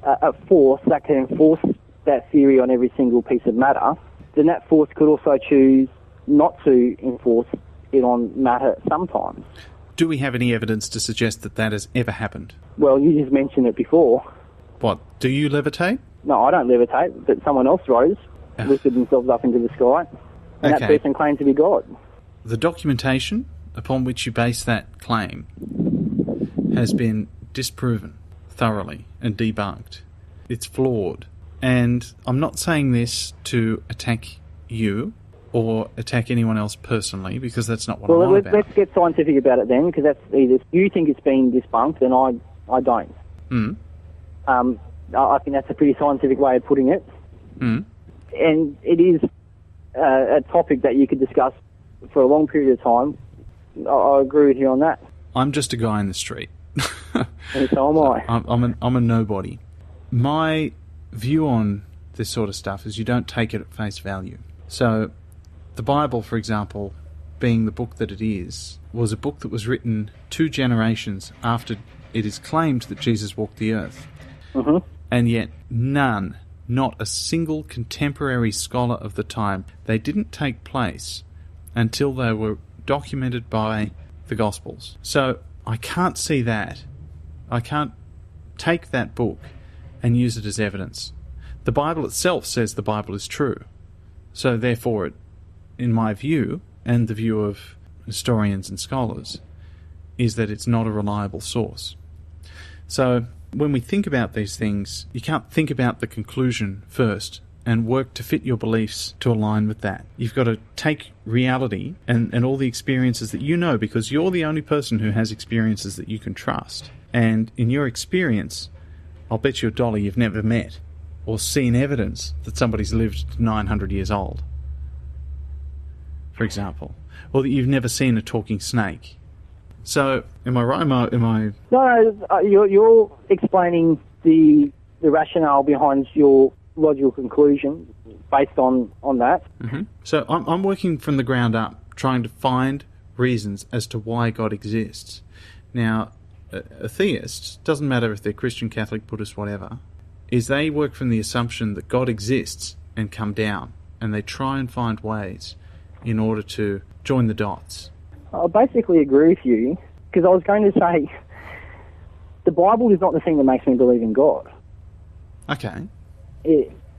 a force that can enforce that theory on every single piece of matter, then that force could also choose not to enforce it on matter sometimes. Do we have any evidence to suggest that that has ever happened? Well, you just mentioned it before. What, do you levitate? No, I don't levitate, but someone else rose, lifted themselves up into the sky, and that person claimed to be God. The documentation upon which you base that claim has been disproven thoroughly and debunked. It's flawed. And I'm not saying this to attack you or attack anyone else personally, because that's not what I'm on about. Let's get scientific about it then, because that's either you think it's been debunked and I don't. I think that's a pretty scientific way of putting it. And it is a topic that you could discuss for a long period of time. I agree with you on that. I'm just a guy in the street. And so am I. I'm a nobody. My view on this sort of stuff is you don't take it at face value. So the Bible, for example, being the book that it is, was a book that was written 2 generations after it is claimed that Jesus walked the earth. And yet none, not a single contemporary scholar of the time, they didn't take place until they were documented by the Gospels. So I can't see that. I can't take that book and use it as evidence. The Bible itself says the Bible is true. So therefore, it, in my view, and the view of historians and scholars, is that it's not a reliable source. So when we think about these things, you can't think about the conclusion first and work to fit your beliefs to align with that. You've got to take reality and all the experiences that you know, because you're the only person who has experiences that you can trust. And in your experience, I'll bet you $1 you've never met or seen evidence that somebody's lived 900 years old, for example, or that you've never seen a talking snake. So, am I right? Am I... No, you're explaining the rationale behind your logical conclusion based on that. So I'm working from the ground up, trying to find reasons as to why God exists. Now, a theist, doesn't matter if they're Christian, Catholic, Buddhist, whatever, is they work from the assumption that God exists and come down, and they try and find ways in order to join the dots. I basically agree with you, because I was going to say the Bible is not the thing that makes me believe in God. Okay.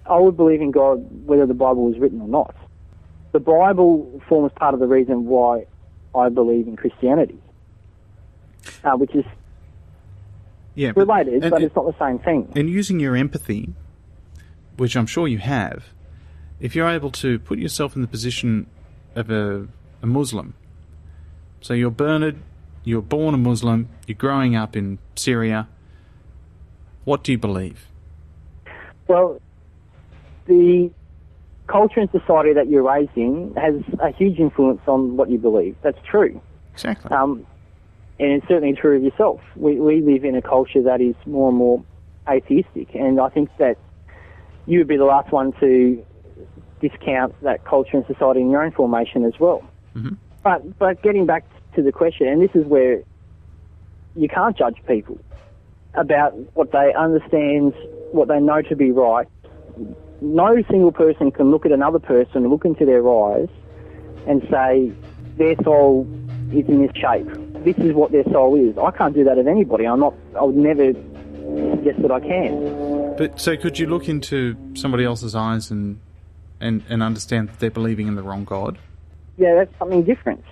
I would believe in God whether the Bible was written or not. The Bible forms part of the reason why I believe in Christianity, which is related, but it's not the same thing. And using your empathy, which I'm sure you have, if you're able to put yourself in the position of a Muslim, so you're Bernard, you're born a Muslim, you're growing up in Syria, what do you believe? Well, the culture and society that you're raised in has a huge influence on what you believe. That's true. Exactly. And it's certainly true of yourself. We live in a culture that is more and more atheistic, and I think that you would be the last one to discount that culture and society in your own formation as well. But getting back to the question, and this is where you can't judge people about what they understand, what they know to be right. No single person can look at another person, look into their eyes, and say their soul is in this shape. This is what their soul is. I can't do that of anybody. I would never suggest that I can. But so could you look into somebody else's eyes and understand that they're believing in the wrong God? Yeah, that's something different.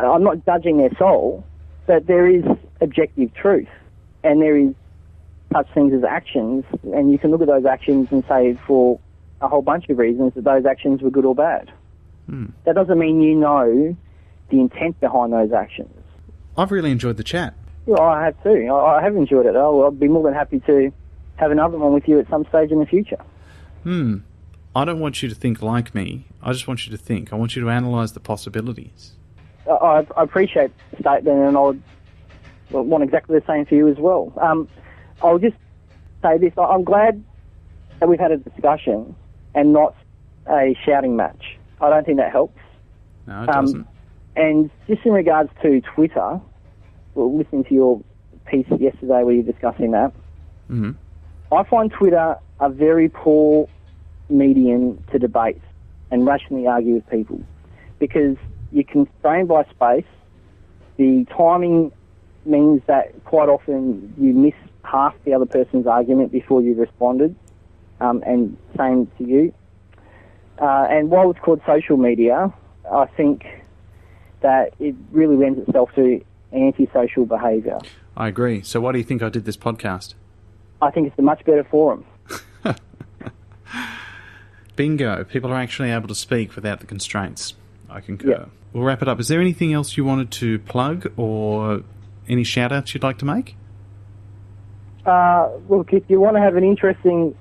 I'm not judging their soul, but there is objective truth, and there is such things as actions, and you can look at those actions and say for a whole bunch of reasons that those actions were good or bad. That doesn't mean you know the intent behind those actions. I've really enjoyed the chat. Well, I have too. I have enjoyed it. I'd be more than happy to have another one with you at some stage in the future. I don't want you to think like me. I just want you to think. I want you to analyse the possibilities. I appreciate the statement, and I would want exactly the same for you as well. I'll just say this. I'm glad that we've had a discussion and not a shouting match. I don't think that helps. No, it doesn't. And just in regards to Twitter, well, listening to your piece yesterday where you're discussing that, I find Twitter a very poor medium to debate and rationally argue with people, because you're constrained by space. The timing means that quite often you miss half the other person's argument before you've responded, and same to you. And while it's called social media, I think that it really lends itself to antisocial behaviour. I agree. So why do you think I did this podcast? I think it's a much better forum. Bingo. People are actually able to speak without the constraints. I concur. Yep. We'll wrap it up. Is there anything else you wanted to plug or any shout-outs you'd like to make? Look, if you want to have an interesting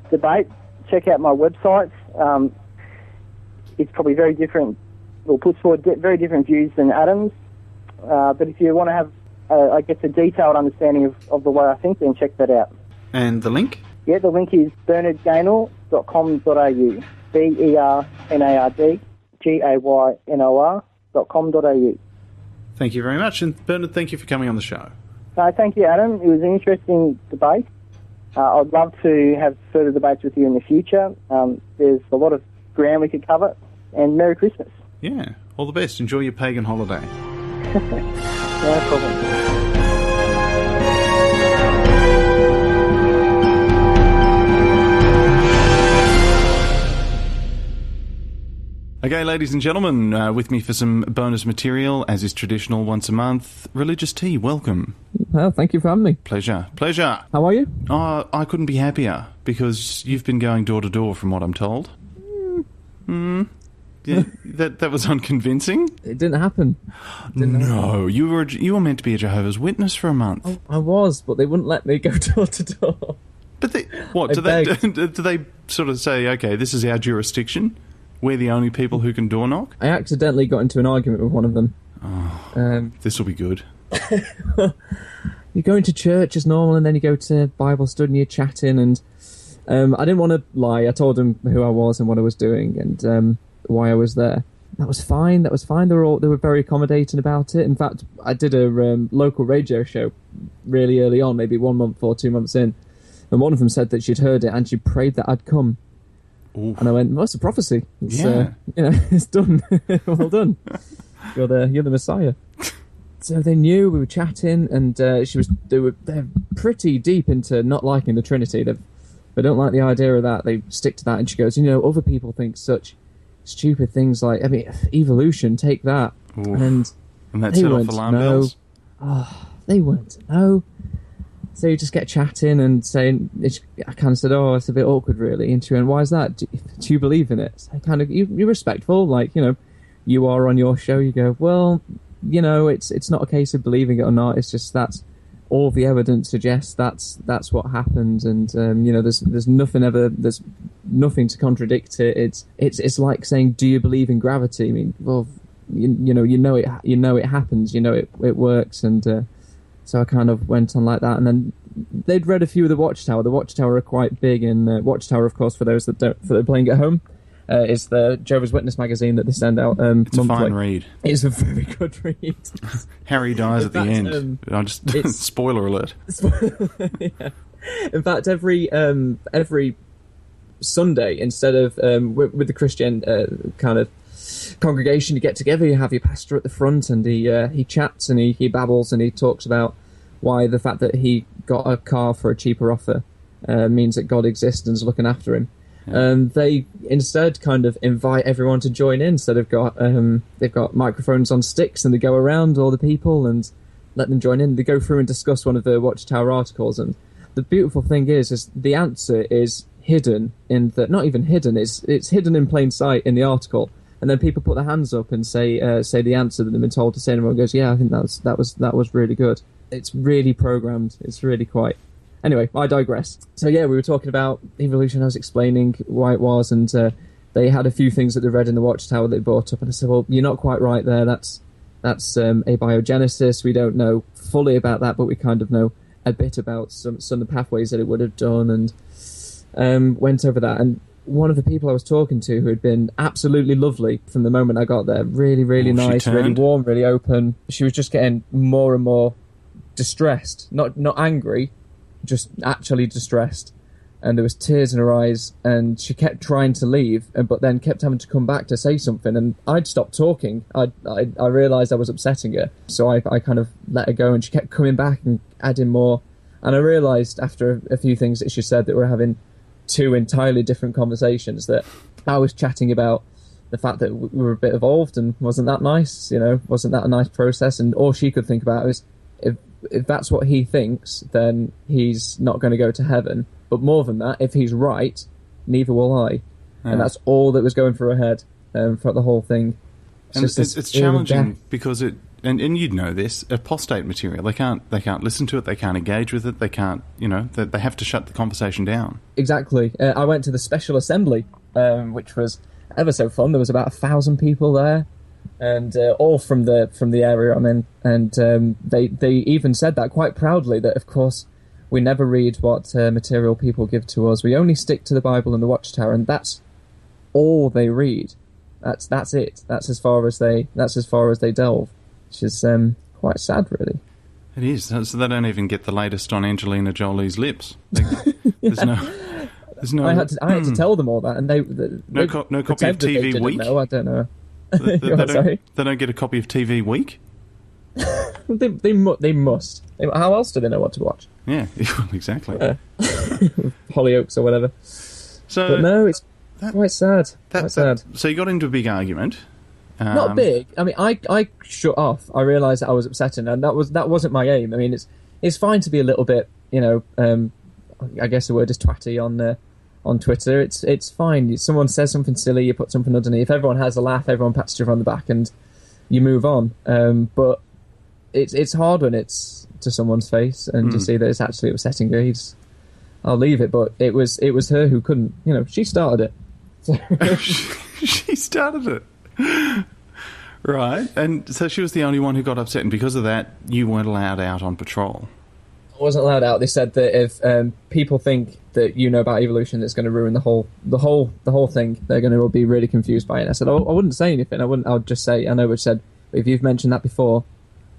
debate, check out my website. It's probably very different, or puts forward very different views than Adam's. But if you want to have, I guess, a detailed understanding of the way I think, then check that out. And the link? Yeah, the link is bernardgaynor.com.au. BERNADGAYNOR.com.au. Thank you very much. And Bernard, thank you for coming on the show. Thank you, Adam. It was an interesting debate. I'd love to have further debates with you in the future. There's a lot of ground we could cover. And Merry Christmas. Yeah, all the best. Enjoy your pagan holiday. No problem. Okay, ladies and gentlemen, with me for some bonus material, as is traditional once a month, Religious Tea, welcome. Well, thank you for having me. Pleasure. Pleasure. How are you? I couldn't be happier, because you've been going door to door from what I'm told. Yeah, that was unconvincing. It didn't happen. No, you were meant to be a Jehovah's Witness for a month. Oh, I was, but they wouldn't let me go door to door. But do they sort of say, okay, this is our jurisdiction? We're the only people who can door knock? I accidentally got into an argument with one of them. Oh, this will be good. You go into church as normal, and then you go to Bible study and you're chatting, and I didn't want to lie. I told them who I was and what I was doing and why I was there. That was fine. They were very accommodating about it. In fact, I did a local radio show really early on, maybe 1 month or 2 months in, and one of them said that she'd heard it and she prayed that I'd come. Oof. And I went, well, it's a prophecy. It's, it's done. Well done. You're the Messiah. So they knew, we were chatting, and they're pretty deep into not liking the Trinity. They don't like the idea of that. They stick to that. And she goes, other people think such stupid things like, evolution, take that. Oof. And that set off alarm bells? Oh, they weren't know. So you just get chatting and saying, I kind of said, oh, it's a bit awkward, really. And she went, why is that? Do you believe in it? So kind of, you're respectful, like, you are on your show. You go, well, it's not a case of believing it or not. It's just that's all the evidence suggests that's what happened. And, there's nothing to contradict it. It's like saying, do you believe in gravity? I mean, well, it happens, it works. And, so I kind of went on like that, and then they'd read a few of the Watchtower. The Watchtower are quite big, and Watchtower, of course, for those that are playing at home, is the Jehovah's Witness magazine that they send out It's monthly. a fine read. It's a very good read. Harry dies at the end. Spoiler alert. Yeah. In fact, every Sunday, instead of with the Christian kind of congregation, you get together, you have your pastor at the front, and he chats and he babbles and he talks about why the fact that he got a car for a cheaper offer means that God exists and is looking after him. Yeah. They instead kind of invite everyone to join in. So they've got microphones on sticks, and they go around all the people and let them join in. They go through and discuss one of the Watchtower articles, and the beautiful thing is the answer is hidden in that, not even hidden, it's hidden in plain sight in the article. And then people put their hands up and say the answer that they've been told to say, and everyone goes, "Yeah, I think that was really good." It's really programmed. It's really quite. Anyway, I digress. So yeah, we were talking about evolution. I was explaining why it was, and they had a few things that they read in the Watchtower that they brought up, and I said, "Well, you're not quite right there. That's That's abiogenesis. We don't know fully about that, but we kind of know a bit about some of the pathways that it would have done, and went over that. And one of the people I was talking to, who had been absolutely lovely from the moment I got there, really, really nice, really warm, really open, she was just getting more and more distressed. Not angry, just actually distressed. And there was tears in her eyes, and she kept trying to leave, but then kept having to come back to say something. And I'd stopped talking. I realised I was upsetting her, so I kind of let her go, and she kept coming back and adding more. And I realised after a few things that she said that we're having two entirely different conversations. That I was chatting about the fact that we were a bit evolved, and wasn't that nice? Wasn't that a nice process? And all she could think about was, if that's what he thinks, then he's not going to go to heaven. But more than that, if he's right, neither will I. Yeah. And that's all that was going through her head throughout the whole thing. It's challenging because and you'd know this, apostate material. They can't listen to it. They can't engage with it. They can't, they have to shut the conversation down. Exactly. I went to the special assembly, which was ever so fun. There was about 1,000 people there, and all from the area I'm in. And they even said that quite proudly, that of course we never read what material people give to us. We only stick to the Bible and the Watchtower, and that's all they read. That's it. That's as far as they delve, which is quite sad, really. It is. So they don't even get the latest on Angelina Jolie's lips. There's no. I had to tell them all that, and they no copy of TV Week. No, I don't know. They don't get a copy of TV Week. They must. How else do they know what to watch? Yeah, exactly. Hollyoaks or whatever. So, but no, it's quite sad. So you got into a big argument. Not big. I mean, I shut off. I realised that I was upsetting, and that wasn't my aim. I mean, it's fine to be a little bit, I guess the word is twatty on Twitter. It's fine. Someone says something silly, you put something underneath. Everyone has a laugh. Everyone pats each other on the back, and you move on. But it's hard when it's to someone's face, and to see that it's actually upsetting her. I'll leave it. But it was her who couldn't. She started it. So. She started it. Right. And so she was the only one who got upset, and because of that, you weren't allowed out on patrol. I wasn't allowed out. They said that if people think that you know about evolution, that's going to ruin the whole thing. They're going to be really confused by it. And I said, I wouldn't say anything. I would just say, I know what said, but if you've mentioned that before,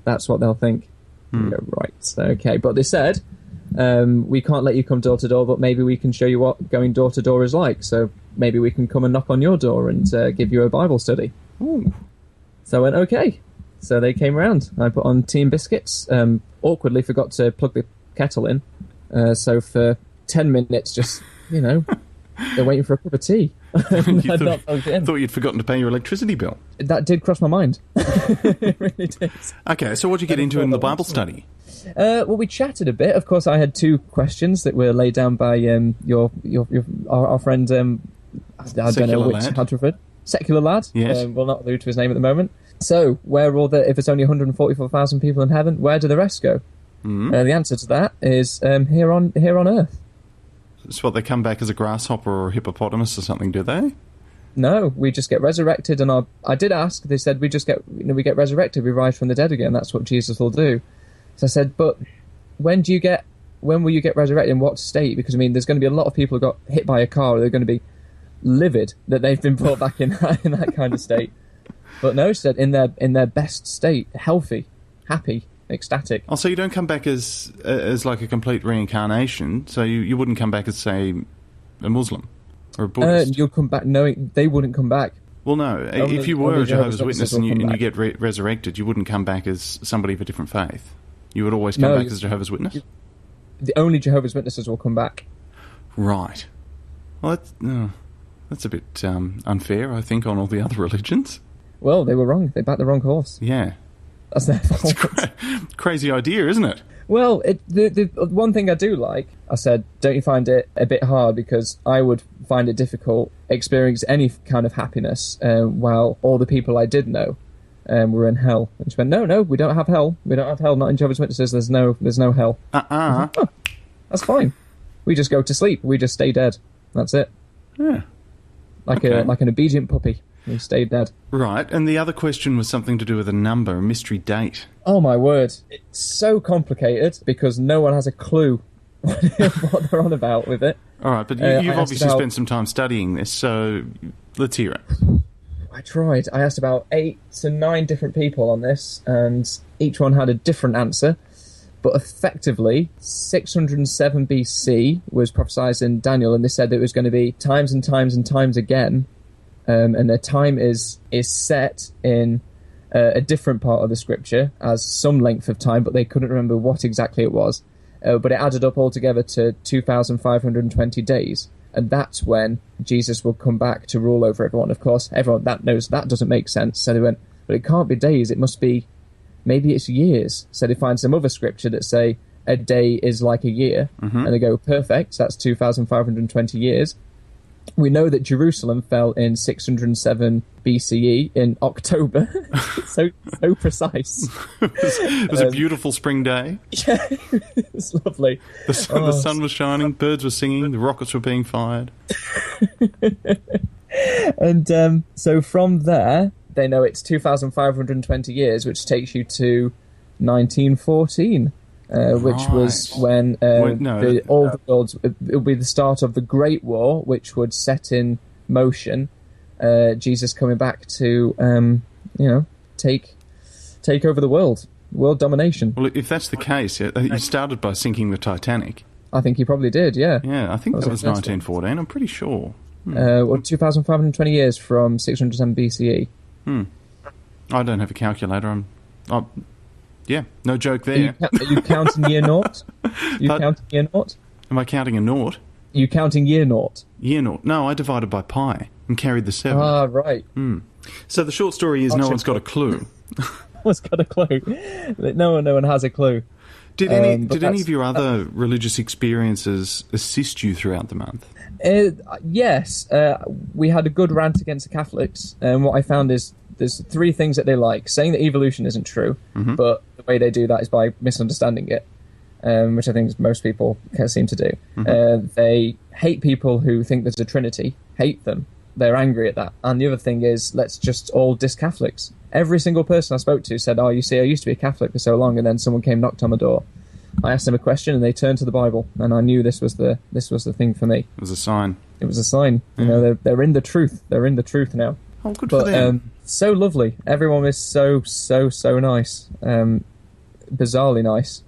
that's what they'll think. Right. Okay. But they said, we can't let you come door to door, but maybe we can show you what going door to door is like. So maybe we can come and knock on your door and give you a Bible study. Ooh. So I went, okay. So they came around. I put on Team Biscuits. Awkwardly forgot to plug the kettle in. So for 10 minutes, just, they're waiting for a cup of tea. Thought you'd forgotten to pay your electricity bill. That did cross my mind. It really did. Okay, so what did you get into in the Bible study? Well, we chatted a bit. Of course, I had two questions that were laid down by our friend, I don't know which Hadroford. Secular lad. Yes. We'll not allude to his name at the moment. So, if it's only 144,000 people in heaven, where do the rest go? The answer to that is here on Earth. So they come back as a grasshopper or a hippopotamus or something, do they? No, we just get resurrected, and I did ask. They said we get resurrected, we rise from the dead again. That's what Jesus will do. So I said, but when will you get resurrected? In what state? Because there's going to be a lot of people who got hit by a car, or they're going to be livid that they've been brought back in that kind of state. But no, she said in their best state, healthy, happy, ecstatic. Oh, so you don't come back as like a complete reincarnation. So you wouldn't come back as, say, a Muslim or a Buddhist. You'll come back knowing they wouldn't come back. Well, no. If you were a Jehovah's Witness and you get resurrected, you wouldn't come back as somebody of a different faith. You would always come back as a Jehovah's Witness. The only Jehovah's Witnesses will come back. Right. Well, that's a bit unfair, I think, on all the other religions. Well, they were wrong. They backed the wrong horse. Yeah. That's their fault. Crazy idea, isn't it? Well, the one thing I do like, I said, don't you find it a bit hard? Because I would find it difficult experience any kind of happiness while all the people I did know were in hell. And she went, no, we don't have hell. We don't have hell. Not in Jehovah's Witnesses. There's no hell. Like, oh, that's fine. We just go to sleep. We just stay dead. That's it. Yeah. Like an obedient puppy. He stayed dead. Right, and the other question was something to do with a number, a mystery date. Oh my word. It's so complicated because no one has a clue what they're on about with it. All right, but you've obviously spent some time studying this, so let's hear it. I tried. I asked about 8 to 9 different people on this, and each one had a different answer. But effectively, 607 BC was prophesied in Daniel, and they said it was going to be times and times and times again. And the time is set in a different part of the scripture as some length of time, but they couldn't remember what exactly it was. But it added up altogether to 2,520 days. And that's when Jesus will come back to rule over everyone. Of course, everyone that knows that doesn't make sense. So they went, but it can't be days. It must be, maybe it's years. So they find some other scripture that say a day is like a year. Mm-hmm. And they go, perfect, that's 2,520 years. We know that Jerusalem fell in 607 BCE in October. so precise. It was a beautiful spring day. Yeah, it's lovely. The sun was shining, birds were singing, the rockets were being fired. And so from there, they know it's 2,520 years, which takes you to 1914. Which was when all the worlds, it would be the start of the Great War, which would set in motion Jesus coming back to, take over the world domination. Well, if that's the case, he started by sinking the Titanic. I think he probably did, yeah. Yeah, I think that was 1914, I'm pretty sure. 2,520 years from 607 BCE. I don't have a calculator, yeah, no joke there. Are you counting year naught? Counting year naught? Am I counting a naught? Are you counting year naught? Year naught. No, I divided by pi and carried the 7. Ah, right. So the short story is no one's got a clue. No one's got a clue. No one has a clue. Did any of your other religious experiences assist you throughout the month? Yes. We had a good rant against the Catholics, and what I found is there's 3 things that they like. Saying that evolution isn't true, but the way they do that is by misunderstanding it, which I think most people seem to do. They hate people who think there's a Trinity, hate them. They're angry at that. And the other thing is, let's just all diss Catholics. Every single person I spoke to said, oh, you see, I used to be a Catholic for so long, and then someone came, knocked on my door. I asked them a question, and they turned to the Bible, and I knew this was the thing for me. It was a sign. It was a sign. You know, they're in the truth. They're in the truth now. Oh, good for them. So lovely. Everyone is so nice. Bizarrely nice.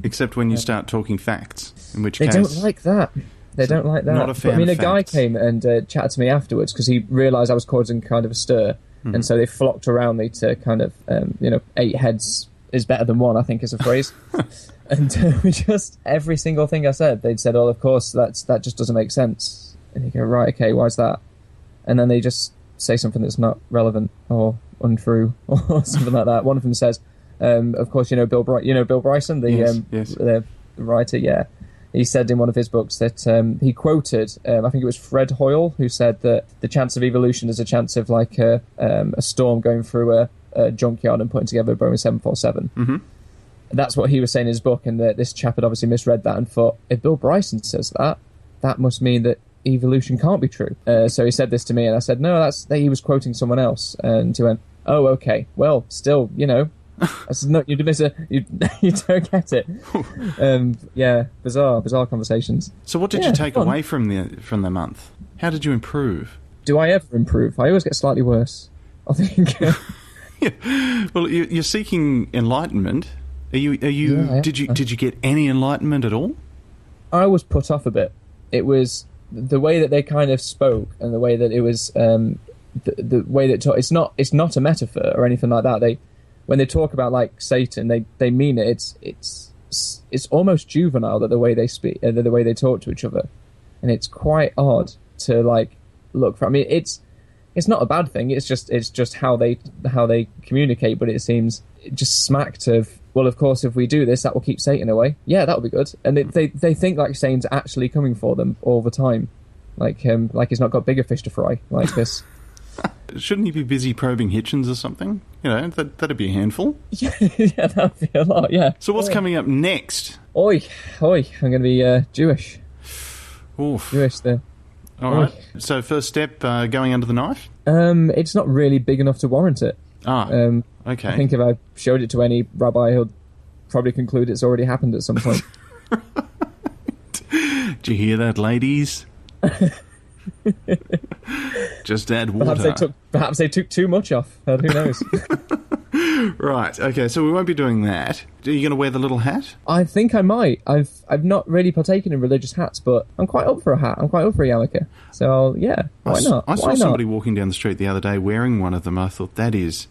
Except when you start talking facts, in which case... They don't like that. They don't like that. Not a fan of a guy came and chatted to me afterwards because he realised I was causing kind of a stir. And so they flocked around me to kind of, 8 heads is better than 1, I think is a phrase. And we just, every single thing I said, they'd said, oh, of course, that just doesn't make sense. And you go, right, okay, why's that? And then they just say something that's not relevant or untrue or something like that. One of them says, of course, Bill Bryson, the writer, yeah. He said in one of his books that he quoted, I think it was Fred Hoyle, who said that the chance of evolution is a chance of like a storm going through a junkyard and putting together a Boeing 747. Mm-hmm. That's what he was saying in his book, and that this chap had obviously misread that and thought, if Bill Bryson says that, that must mean that evolution can't be true. So he said this to me, and I said, no, he was quoting someone else. And he went, oh, okay, well, still, I said, no, you don't get it. Yeah, bizarre conversations. So what did you take away from the month? How did you improve? Do I ever improve? I always get slightly worse, I think. Yeah. Well, you're seeking enlightenment. Did you get any enlightenment at all? I was put off a bit. It was the way that they kind of spoke, and the way that it was the way that it's not a metaphor or anything like that. When they talk about like Satan, they mean it. It's almost juvenile, that the way they speak, the way they talk to each other, and it's quite odd to like look for. I mean, it's not a bad thing. It's just how they communicate. But it seems just smacked of, well, of course, if we do this, that will keep Satan away. Yeah, that'll be good. And they think like Satan's actually coming for them all the time, like he's not got bigger fish to fry like this. Shouldn't he be busy probing Hitchens or something? That'd be a handful. Yeah, that'd be a lot, yeah. So what's coming up next? Oi, I'm going to be Jewish. Oof. Jewish, the All right. So first step, going under the knife? It's not really big enough to warrant it. Okay. I think if I showed it to any rabbi, he'll probably conclude it's already happened at some point. Do you hear that, ladies? Just add water. Perhaps they took too much off. Who knows? Right. Okay. So we won't be doing that. Are you going to wear the little hat? I think I might. I've not really partaken in religious hats, but I'm quite up for a hat. I'm quite up for a yarmulke. So why not? I saw somebody walking down the street the other day wearing one of them. I thought that is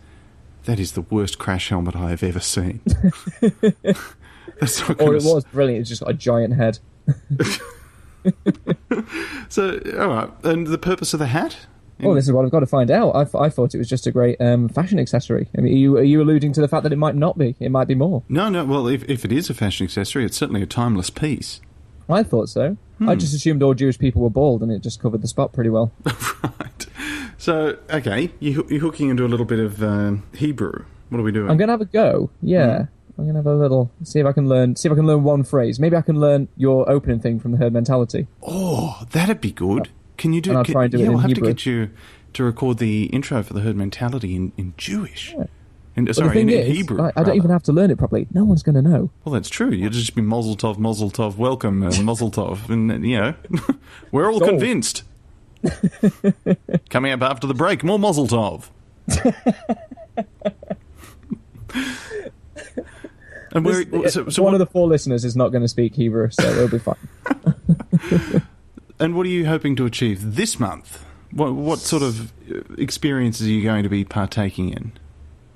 the worst crash helmet I have ever seen. That's not or it was brilliant. It's just got a giant head. So, all right. And the purpose of the hat? Well, this is what I've got to find out. I thought it was just a great fashion accessory. I mean, are you alluding to the fact that it might not be? It might be more. No. Well, if it is a fashion accessory, it's certainly a timeless piece. I thought so. I just assumed all Jewish people were bald, and it just covered the spot pretty well. Right. So, okay, you're hooking into a little bit of Hebrew. What are we doing? I'm going to have a go. Yeah. I'm going to have a little... See if I can learn one phrase. Maybe I can learn your opening thing from the herd mentality. Oh, that'd be good. Can you do... And I'll try and do it in we'll have Hebrew. to get you to record the intro for the herd mentality in Jewish. Yeah. In Hebrew. I don't even have to learn it properly. No one's going to know. Well, that's true. You'll just be Mazel Tov, welcome, Mazel Tov. And, we're all convinced. Coming up after the break, more Mazel Tov. And one of the 4 listeners is not going to speak Hebrew, so it'll be fine. And what are you hoping to achieve this month? What sort of experiences are you going to be partaking in?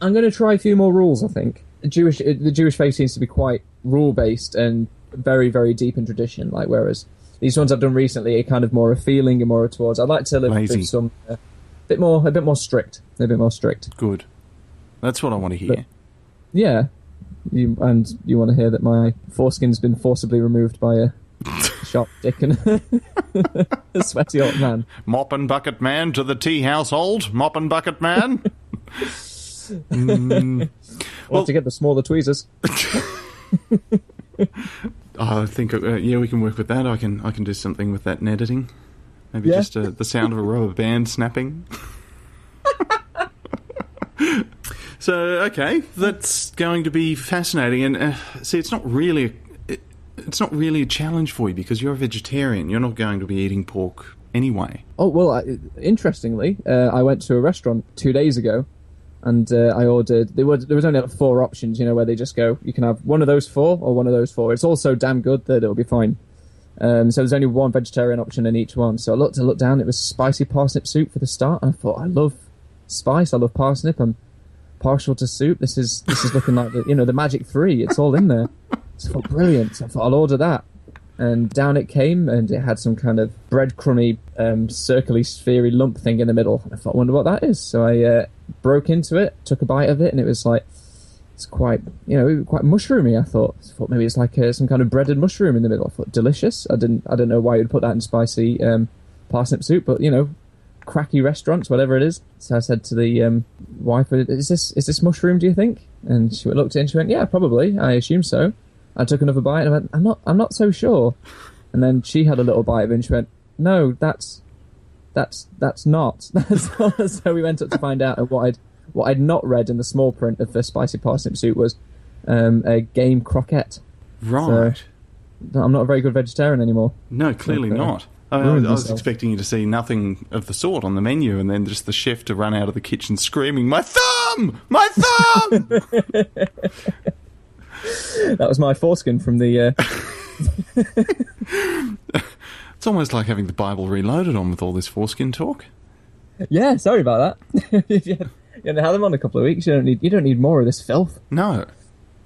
I'm going to try a few more rules, I think. The Jewish faith seems to be quite rule-based and very, very deep in tradition, whereas these ones I've done recently are kind of more a feeling and more towards... I'd like to live with some... a bit more strict. A bit more strict. Good. That's what I want to hear. But, yeah. You want to hear that my foreskin's been forcibly removed by a sharp dick and a sweaty old man. Mop and bucket man to the tea household. Mop and bucket man. We'll have to get the smaller tweezers. I think we can work with that. I can do something with that in editing. Maybe just the sound of a rubber band snapping. So, okay, that's going to be fascinating. And see, it's not really a challenge for you because you're a vegetarian. You're not going to be eating pork anyway. Oh, well, interestingly, I went to a restaurant 2 days ago, and I ordered... There was only 4 options, where they just go, you can have one of those 4 or one of those 4. It's all so damn good that it'll be fine. So there's only one vegetarian option in each one. So I looked down, it was spicy parsnip soup for the start, and I thought, I love spice, I love parsnip, I'm partial to soup. This is looking like the magic 3. It's all in there. So I thought, brilliant. So I thought I'll order that, and down it came, and it had some kind of breadcrumby, circly, sphery lump thing in the middle. And I thought, I wonder what that is. So I broke into it, took a bite of it, and it was like it's quite quite mushroomy. I thought maybe it's like some kind of breaded mushroom in the middle. I thought delicious. I don't know why you'd put that in spicy parsnip soup, but cracky restaurants, whatever it is. So I said to the wife, "Is this mushroom? Do you think?" And she looked in. She went, "Yeah, probably. I assume so." I took another bite and I went, "I'm not so sure." And then she had a little bite of it and she went, "No, that's not." So we went up to find out. And what I'd not read in the small print of the spicy parsnip soup was a game croquette. Right. So I'm not a very good vegetarian anymore. No, clearly not. I was expecting you to see nothing of the sort on the menu, and then just the chef to run out of the kitchen screaming, "My thumb! My thumb!" That was my foreskin from the... It's almost like having the Bible reloaded on with all this foreskin talk. Yeah, sorry about that. You had them on a couple of weeks. You don't need more of this filth. No.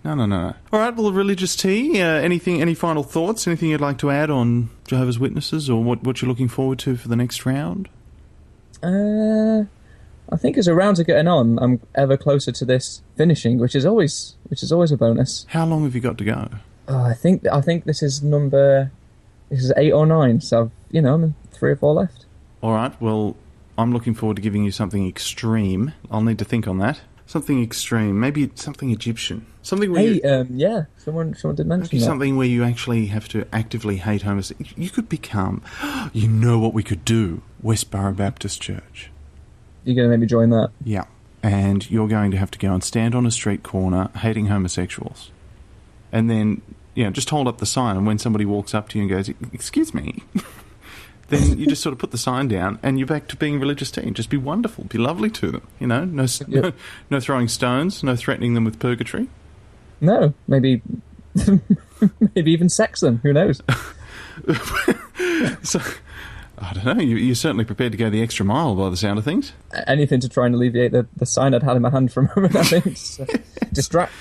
All right, well, religious tea, any final thoughts? Anything you'd like to add on Jehovah's Witnesses, or what you're looking forward to for the next round? I think as the rounds are getting on, I'm ever closer to this finishing, which is always a bonus. How long have you got to go? I think this is 8 or 9, so I'm 3 or 4 left. All right, well, I'm looking forward to giving you something extreme. I'll need to think on that. Something extreme. Maybe something Egyptian. Something where someone did mention that. Something where you actually have to actively hate homosexuality. You could become... You know what we could do? Westboro Baptist Church. You're going to make me join that? Yeah. And you're going to have to go and stand on a street corner hating homosexuals. And then, just hold up the sign, and when somebody walks up to you and goes, "Excuse me," then you just sort of put the sign down and you're back to being religious teen. Just be wonderful. Be lovely to them. No throwing stones, no threatening them with purgatory. No, maybe even sex them. Who knows? So, I don't know. You're certainly prepared to go the extra mile by the sound of things. Anything to try and alleviate the sign I'd had in my hand for a moment, I think. Distract.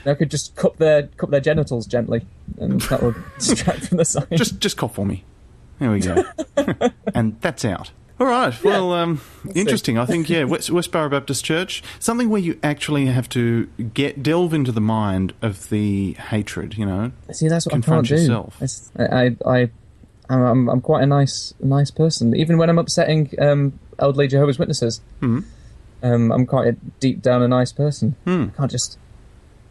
I could just cup their genitals gently, and that would distract from the sign. Just cough for me. There we go. And that's out. All right. Well, interesting. I think, Westboro Baptist Church, something where you actually have to delve into the mind of the hatred, See, that's what confront I can't yourself. do. I'm quite a nice person. Even when I'm upsetting elderly Jehovah's Witnesses, I'm quite a deep down a nice person. I can't just...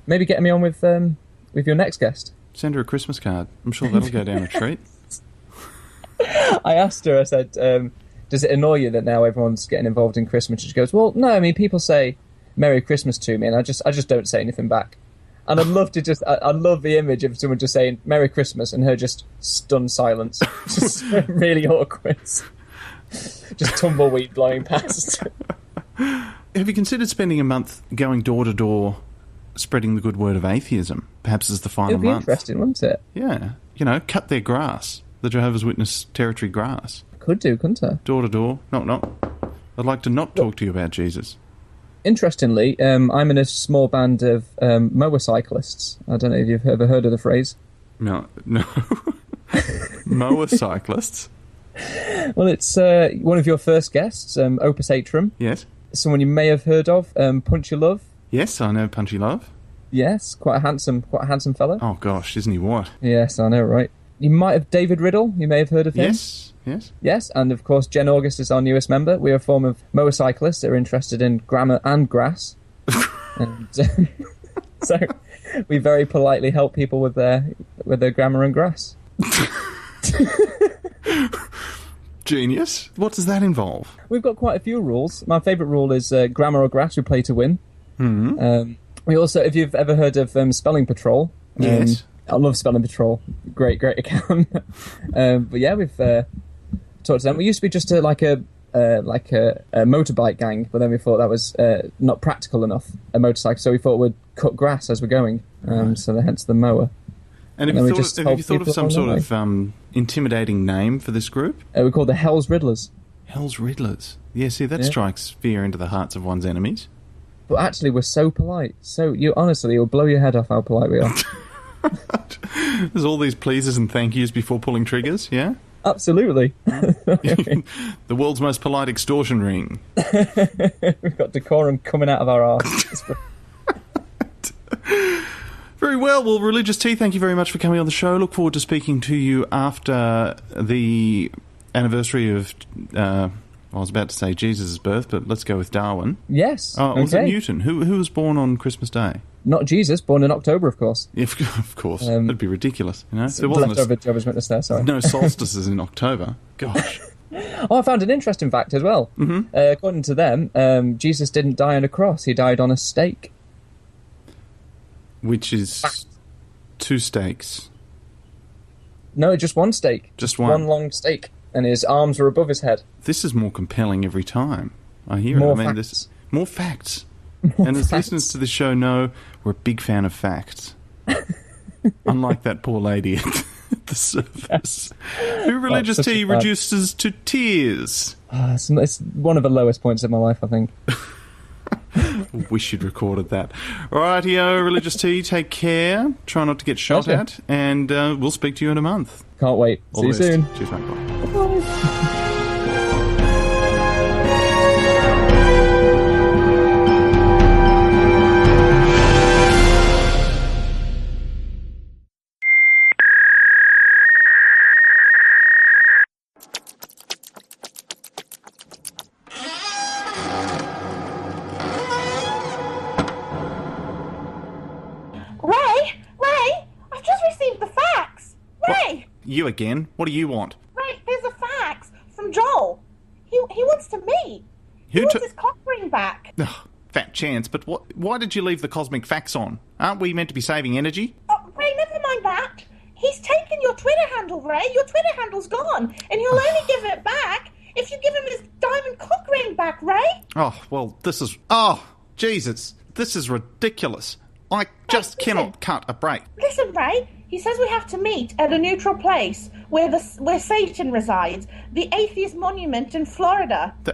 Maybe get me on with your next guest. Send her a Christmas card. I'm sure that'll go down a treat. I asked her, I said, does it annoy you that now everyone's getting involved in Christmas? She goes, well, no, I mean, people say Merry Christmas to me, and I just don't say anything back. And I'd love to I love the image of someone just saying Merry Christmas and her just stunned silence. Just really awkward. Just tumbleweed blowing past. Have you considered spending a month going door to door spreading the good word of atheism, perhaps as the final month? It'd be interesting, wouldn't it? Yeah. Cut their grass, the Jehovah's Witness territory grass. Could do, couldn't I? Door to door, knock knock. I'd like to not talk to you about Jesus. Interestingly, I'm in a small band of motorcyclists. I don't know if you've ever heard of the phrase. No. Motorcyclists? Well, it's one of your first guests, Opus Atrum. Yes. Someone you may have heard of, Punch Your Love. Yes, I know Punchy Love. Yes, quite a handsome fellow. Oh gosh, isn't he what? Yes, I know, right? You might have David Riddle. You may have heard of him. Yes, and of course Jen August is our newest member. We are a form of motorcyclists that are interested in grammar and grass, and so we very politely help people with their grammar and grass. Genius. What does that involve? We've got quite a few rules. My favourite rule is grammar or grass. We play to win. Mm-hmm. We also, if you've ever heard of Spelling Patrol, yes, I love Spelling Patrol. Great account. But yeah, we've talked to them. We used to be just a motorbike gang, but then we thought that was not practical enough, a motorcycle. So we thought we'd cut grass as we're going. So hence the mower. And have you thought of some sort of intimidating name for this group? We're called the Hell's Riddlers. Hell's Riddlers. Yeah, see, that strikes fear into the hearts of one's enemies. But actually, we're so polite. So you'll blow your head off how polite we are. There's all these pleases and thank yous before pulling triggers, yeah? Absolutely. The world's most polite extortion ring. We've got decorum coming out of our arse. Very well. Well, Religious Tea, thank you very much for coming on the show. Look forward to speaking to you after the anniversary of, I was about to say Jesus' birth, but let's go with Darwin. Yes. Oh, was it Newton? Who was born on Christmas Day? Not Jesus, born in October, of course. Yeah, of course. That'd be ridiculous. There wasn't no solstices in October. Gosh. Oh, I found an interesting fact as well. Mm-hmm. According to them, Jesus didn't die on a cross. He died on a stake. Which is 2 stakes. No, just one stake. Just one? One long stake. And his arms were above his head. This is more compelling every time I hear more it. facts. More facts. And as listeners to the show know, we're a big fan of facts. Unlike that poor lady at the surface, who Religious Tea reduces to tears. It's one of the lowest points of my life, I think. Wish you'd recorded that. Rightio, Religious Tea, take care. Try not to get shot at, and we'll speak to you in a month. Can't wait. All See you soon. Cheers, mate. Bye. Bye. you again. What do you want? Right, there's a fax from Joel. He wants to meet. He wants his cock ring back. Ugh, fat chance, but why did you leave the cosmic fax on? Aren't we meant to be saving energy? Oh, Ray, never mind that. He's taken your Twitter handle, Ray. Your Twitter handle's gone, and he'll only give it back if you give him his diamond cock ring back, Ray. Oh, well, this is... Oh, Jesus. This is ridiculous. I just cannot cut a break. Listen, Ray. He says we have to meet at a neutral place where Satan resides, the Atheist Monument in Florida. 8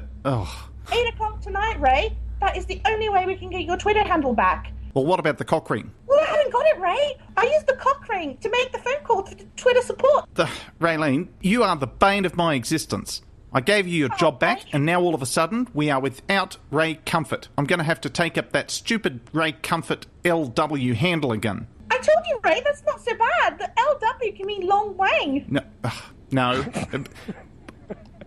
o'clock tonight, Ray. That is the only way we can get your Twitter handle back. Well, what about the cock ring? Well, I haven't got it, Ray. I used the cock ring to make the phone call to Twitter support. Raylene, you are the bane of my existence. I gave you your job back, and now all of a sudden, we are without Ray Comfort. I'm going to have to take up that stupid Ray Comfort LW handle again. I told you, Ray, that's not so bad. The LW can mean long wang. No.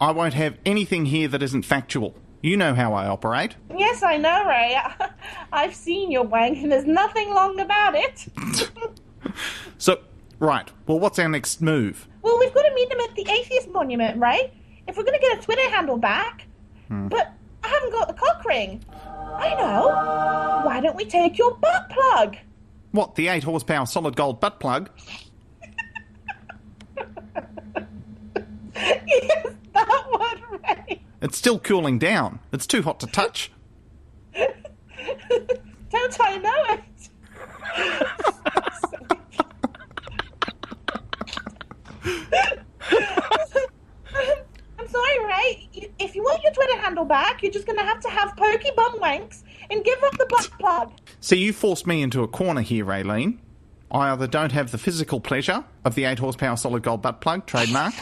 I won't have anything here that isn't factual. You know how I operate. Yes, I know, Ray. I've seen your wang, and there's nothing long about it. So, right. Well, what's our next move? Well, we've got to meet them at the Atheist Monument, Ray. If we're going to get a Twitter handle back. But I haven't got the cock ring. I know. Why don't we take your butt plug? What, the 8 horsepower solid gold butt plug? Yes, that one, Ray. It's still cooling down. It's too hot to touch. Don't I know it? I'm sorry, Ray. If you want your Twitter handle back, you're just going to have pokey bum wanks and give up the butt plug. So you forced me into a corner here, Raylene. I either don't have the physical pleasure of the 8 horsepower solid gold butt plug, trademark,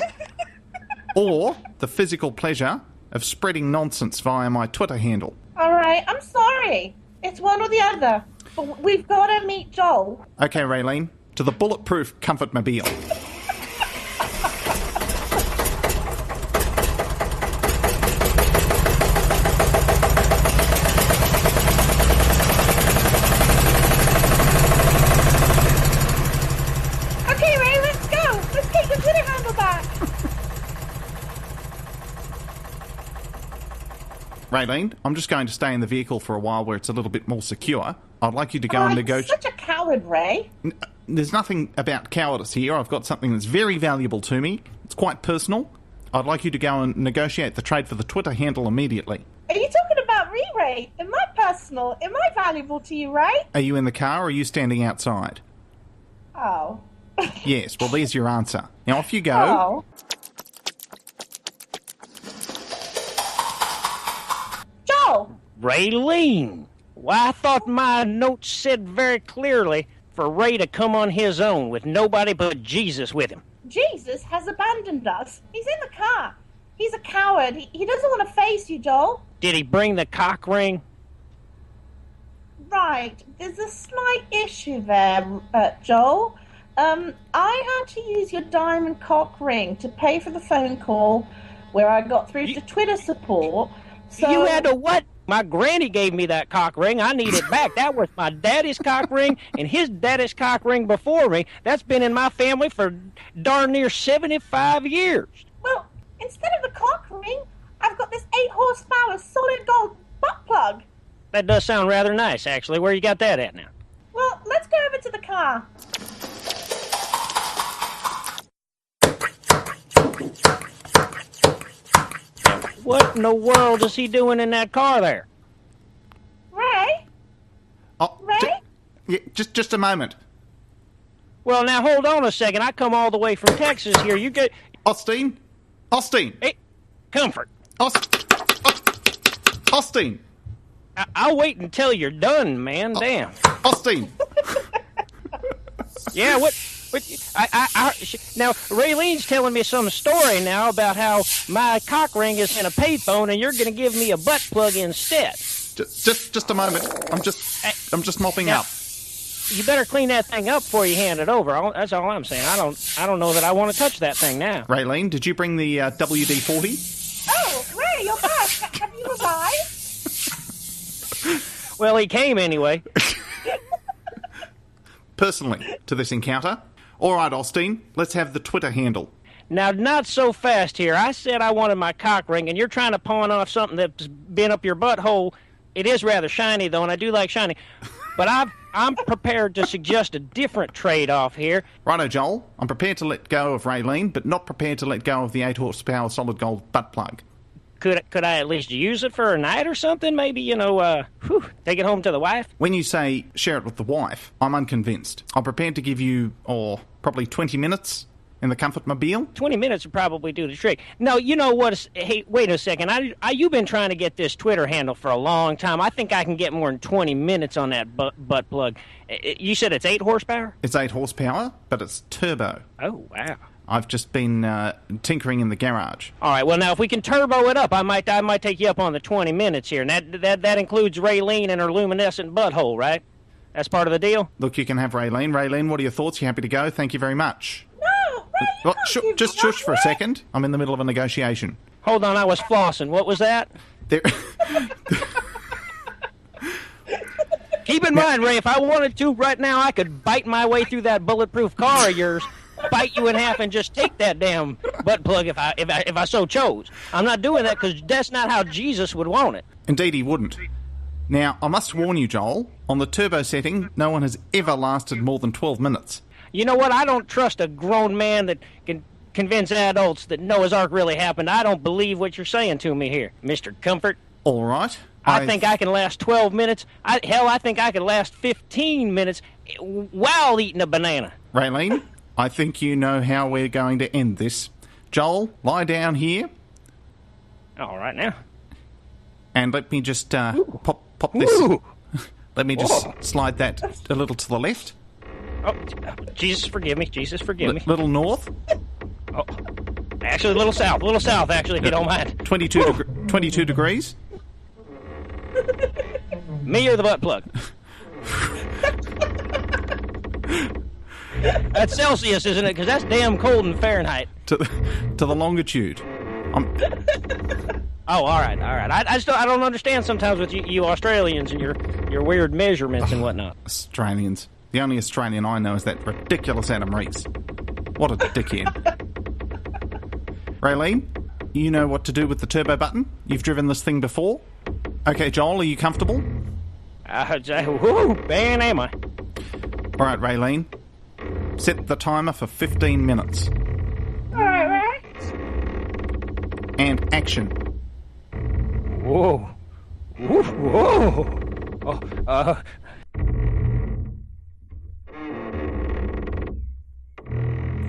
or the physical pleasure of spreading nonsense via my Twitter handle. All right, I'm sorry. It's one or the other. But we've got to meet Joel. Okay, Raylene, to the bulletproof comfortmobile. Okay, Ray, let's go. Let's take the Twitter handle back. Raylene, I'm just going to stay in the vehicle for a while where it's a little bit more secure. I'd like you to go and negotiate... Such a coward, Ray. There's nothing about cowardice here. I've got something that's very valuable to me. It's quite personal. I'd like you to go and negotiate the trade for the Twitter handle immediately. Are you talking about me, Ray? Am I personal? Am I valuable to you, Ray? Are you in the car or are you standing outside? Oh. Yes, well, there's your answer. Now, off you go. Oh. Joel! Raylene! Why, I thought my note said very clearly for Ray to come on his own with nobody but Jesus with him. Jesus has abandoned us. He's in the car. He's a coward. He doesn't want to face you, Joel. Did he bring the cock ring? Right. There's a slight issue there, Joel. I had to use your diamond cock ring to pay for the phone call where I got through to Twitter support. So You had to what? My granny gave me that cock ring. I need it back. That was my daddy's cock ring and his daddy's cock ring before me. That's been in my family for darn near 75 years. Well, instead of the cock ring, I've got this 8 horsepower solid gold butt plug. That does sound rather nice, actually. Where you got that at now? Well, let's go over to the car. What in the world is he doing in that car there? Ray? Oh, Ray? Yeah, just a moment. Well, now hold on a second. I come all the way from Texas here. You get Austin? Hey, Comfort. Austin! I'll wait until you're done, man. Damn. Austin! Yeah, what? Now, Raylene's telling me some story now about how my cock ring is in a payphone and you're going to give me a butt plug instead. Just a moment. I'm just mopping up. You better clean that thing up before you hand it over. That's all I'm saying. I don't know that I want to touch that thing now. Raylene, did you bring the WD-40? Oh, Ray, you're back. Have you arrived? Well, he came anyway. Personally, to this encounter, All right, Austin, let's have the Twitter handle. Now, not so fast here. I said I wanted my cock ring, and you're trying to pawn off something that's been up your butthole. It is rather shiny, though, and I do like shiny. But I'm prepared to suggest a different trade-off here. Righto, Joel. I'm prepared to let go of Raylene, but not prepared to let go of the 8-horsepower solid gold butt plug. Could I at least use it for a night or something? Maybe, take it home to the wife? When you say share it with the wife, I'm unconvinced. I'm prepared to give you, probably 20 minutes in the comfort mobile. 20 minutes would probably do the trick. No, you know what? Hey, wait a second. You've been trying to get this Twitter handle for a long time. I think I can get more than 20 minutes on that butt plug. You said it's 8 horsepower? It's 8 horsepower, but it's turbo. Oh, wow. I've just been tinkering in the garage. All right, well, now, if we can turbo it up, I might take you up on the 20 minutes here. And that includes Raylene and her luminescent butthole, right? That's part of the deal? Look, you can have Raylene. Raylene, what are your thoughts? You happy to go? Thank you very much. No, Ray, you can't Just shush for a second. I'm in the middle of a negotiation. Hold on, I was flossing. What was that? Keep in mind, Ray, if I wanted to right now, I could bite my way through that bulletproof car of yours, bite you in half, and just take that damn butt plug if I so chose. I'm not doing that because that's not how Jesus would want it. Indeed, he wouldn't. Now, I must warn you, Joel, on the turbo setting, no one has ever lasted more than 12 minutes. You know what? I don't trust a grown man that can convince adults that Noah's Ark really happened. I don't believe what you're saying to me here, Mr. Comfort. All right. I think I can last 12 minutes. I think I could last 15 minutes while eating a banana. Raylene, I think you know how we're going to end this. Joel, lie down here. All right, now. And let me just pop this. Ooh. Let me just slide that a little to the left. Oh, Jesus, forgive me. Jesus, forgive me. Little north. Oh, actually, a little south, actually, if you don't mind. 22 degrees. Me or the butt plug? That's Celsius, isn't it? Because that's damn cold in Fahrenheit. To the longitude. Oh, all right. I don't understand sometimes with you Australians and your weird measurements and whatnot. Australians. The only Australian I know is that ridiculous Adam Reese. What a dickhead. Raylene, you know what to do with the turbo button? You've driven this thing before? Okay, Joel, are you comfortable? Man, am I. All right, Raylene. Set the timer for 15 minutes. All right. And action. Whoa. Oh,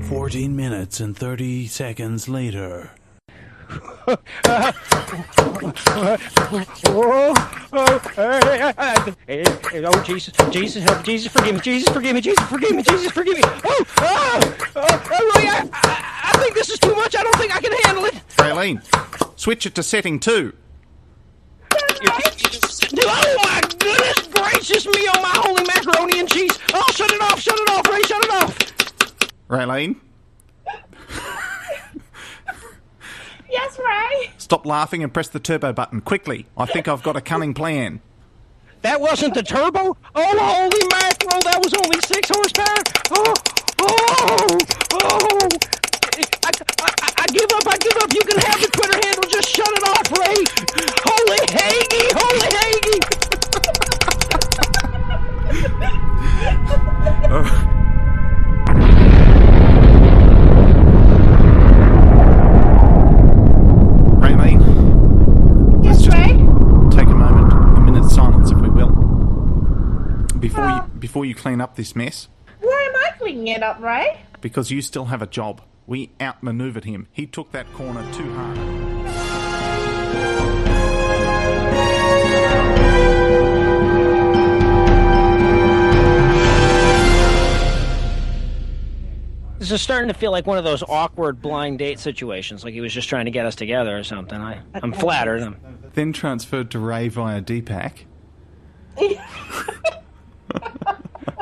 14 minutes and 30 seconds later. Oh, Jesus, help, Jesus, forgive me, Jesus, forgive me, Jesus, forgive me, Jesus, forgive me. I think this is too much. I don't think I can handle it. Raylene, switch it to setting 2. Oh, my goodness gracious me, oh, my holy macaroni and cheese. Oh, shut it off, Ray, shut it off. Raylene? Yes, Ray. Stop laughing and press the turbo button, quickly. I think I've got a cunning plan. That wasn't the turbo? Oh, holy mackerel, that was only 6 horsepower? I give up. You can have the Twitter handle. Just shut it off, Ray. Holy Hagee. Raylene? Yes, Ray. Take a minute's silence, if we will. Before you clean up this mess. Why am I cleaning it up, Ray? Because you still have a job. We outmaneuvered him. He took that corner too hard. This is starting to feel like one of those awkward blind date situations, like he was just trying to get us together or something. I'm flattered. Then transferred to Ray via Deepak.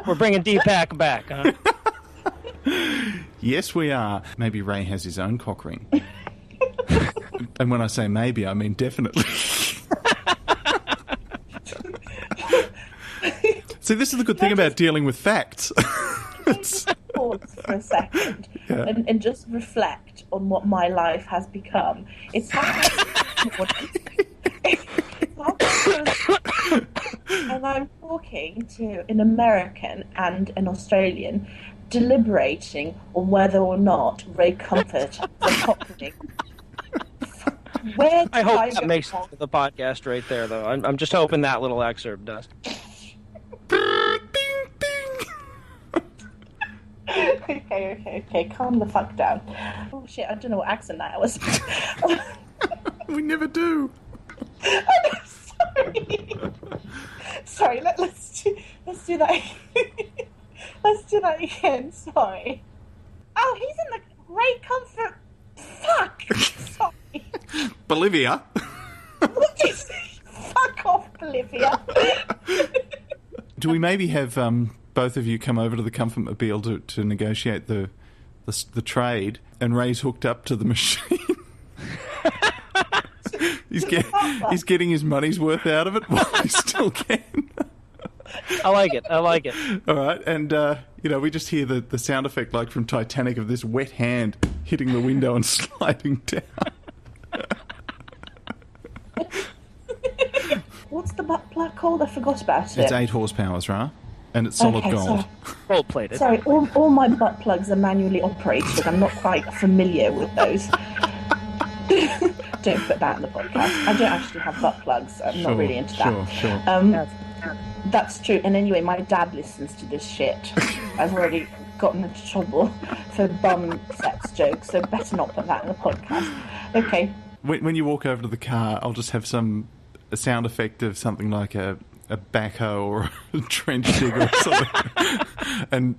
We're bringing Deepak back, huh? Yes, we are. Maybe Ray has his own cock ring. And when I say maybe, I mean definitely. See, this is the good thing about dealing with facts. pause for a second and just reflect on what my life has become. It's and I'm talking to an American and an Australian deliberating on whether or not Ray Comfort is happening. I hope that makes it to the podcast right there, though. I'm just hoping that little excerpt does. Okay, calm the fuck down. Oh shit, I don't know what accent that was. We never do. Sorry, let's do that. Let's do that again. Sorry. Oh, he's in the Ray Comfort. Fuck. Sorry. Bolivia. What did you say? Fuck off, Bolivia. Do we maybe have both of you come over to the Comfort Mobile to negotiate the trade, and Ray's hooked up to the machine? He's getting his money's worth out of it while he still can. I like it. All right, and we just hear the sound effect like from Titanic of this wet hand hitting the window and sliding down. What's the butt plug called? I forgot about it. It's 8 horsepower, right? And it's solid gold. Gold plated. Sorry, all my butt plugs are manually operated. I'm not quite familiar with those. Don't put that in the podcast. I don't actually have butt plugs. I'm not really into that. Sure. That's true. And anyway, my dad listens to this shit. I've already gotten into trouble for bum sex jokes, so better not put that in the podcast. Okay. When you walk over to the car, I'll just have a sound effect of something like a backhoe or a trench digger or something. And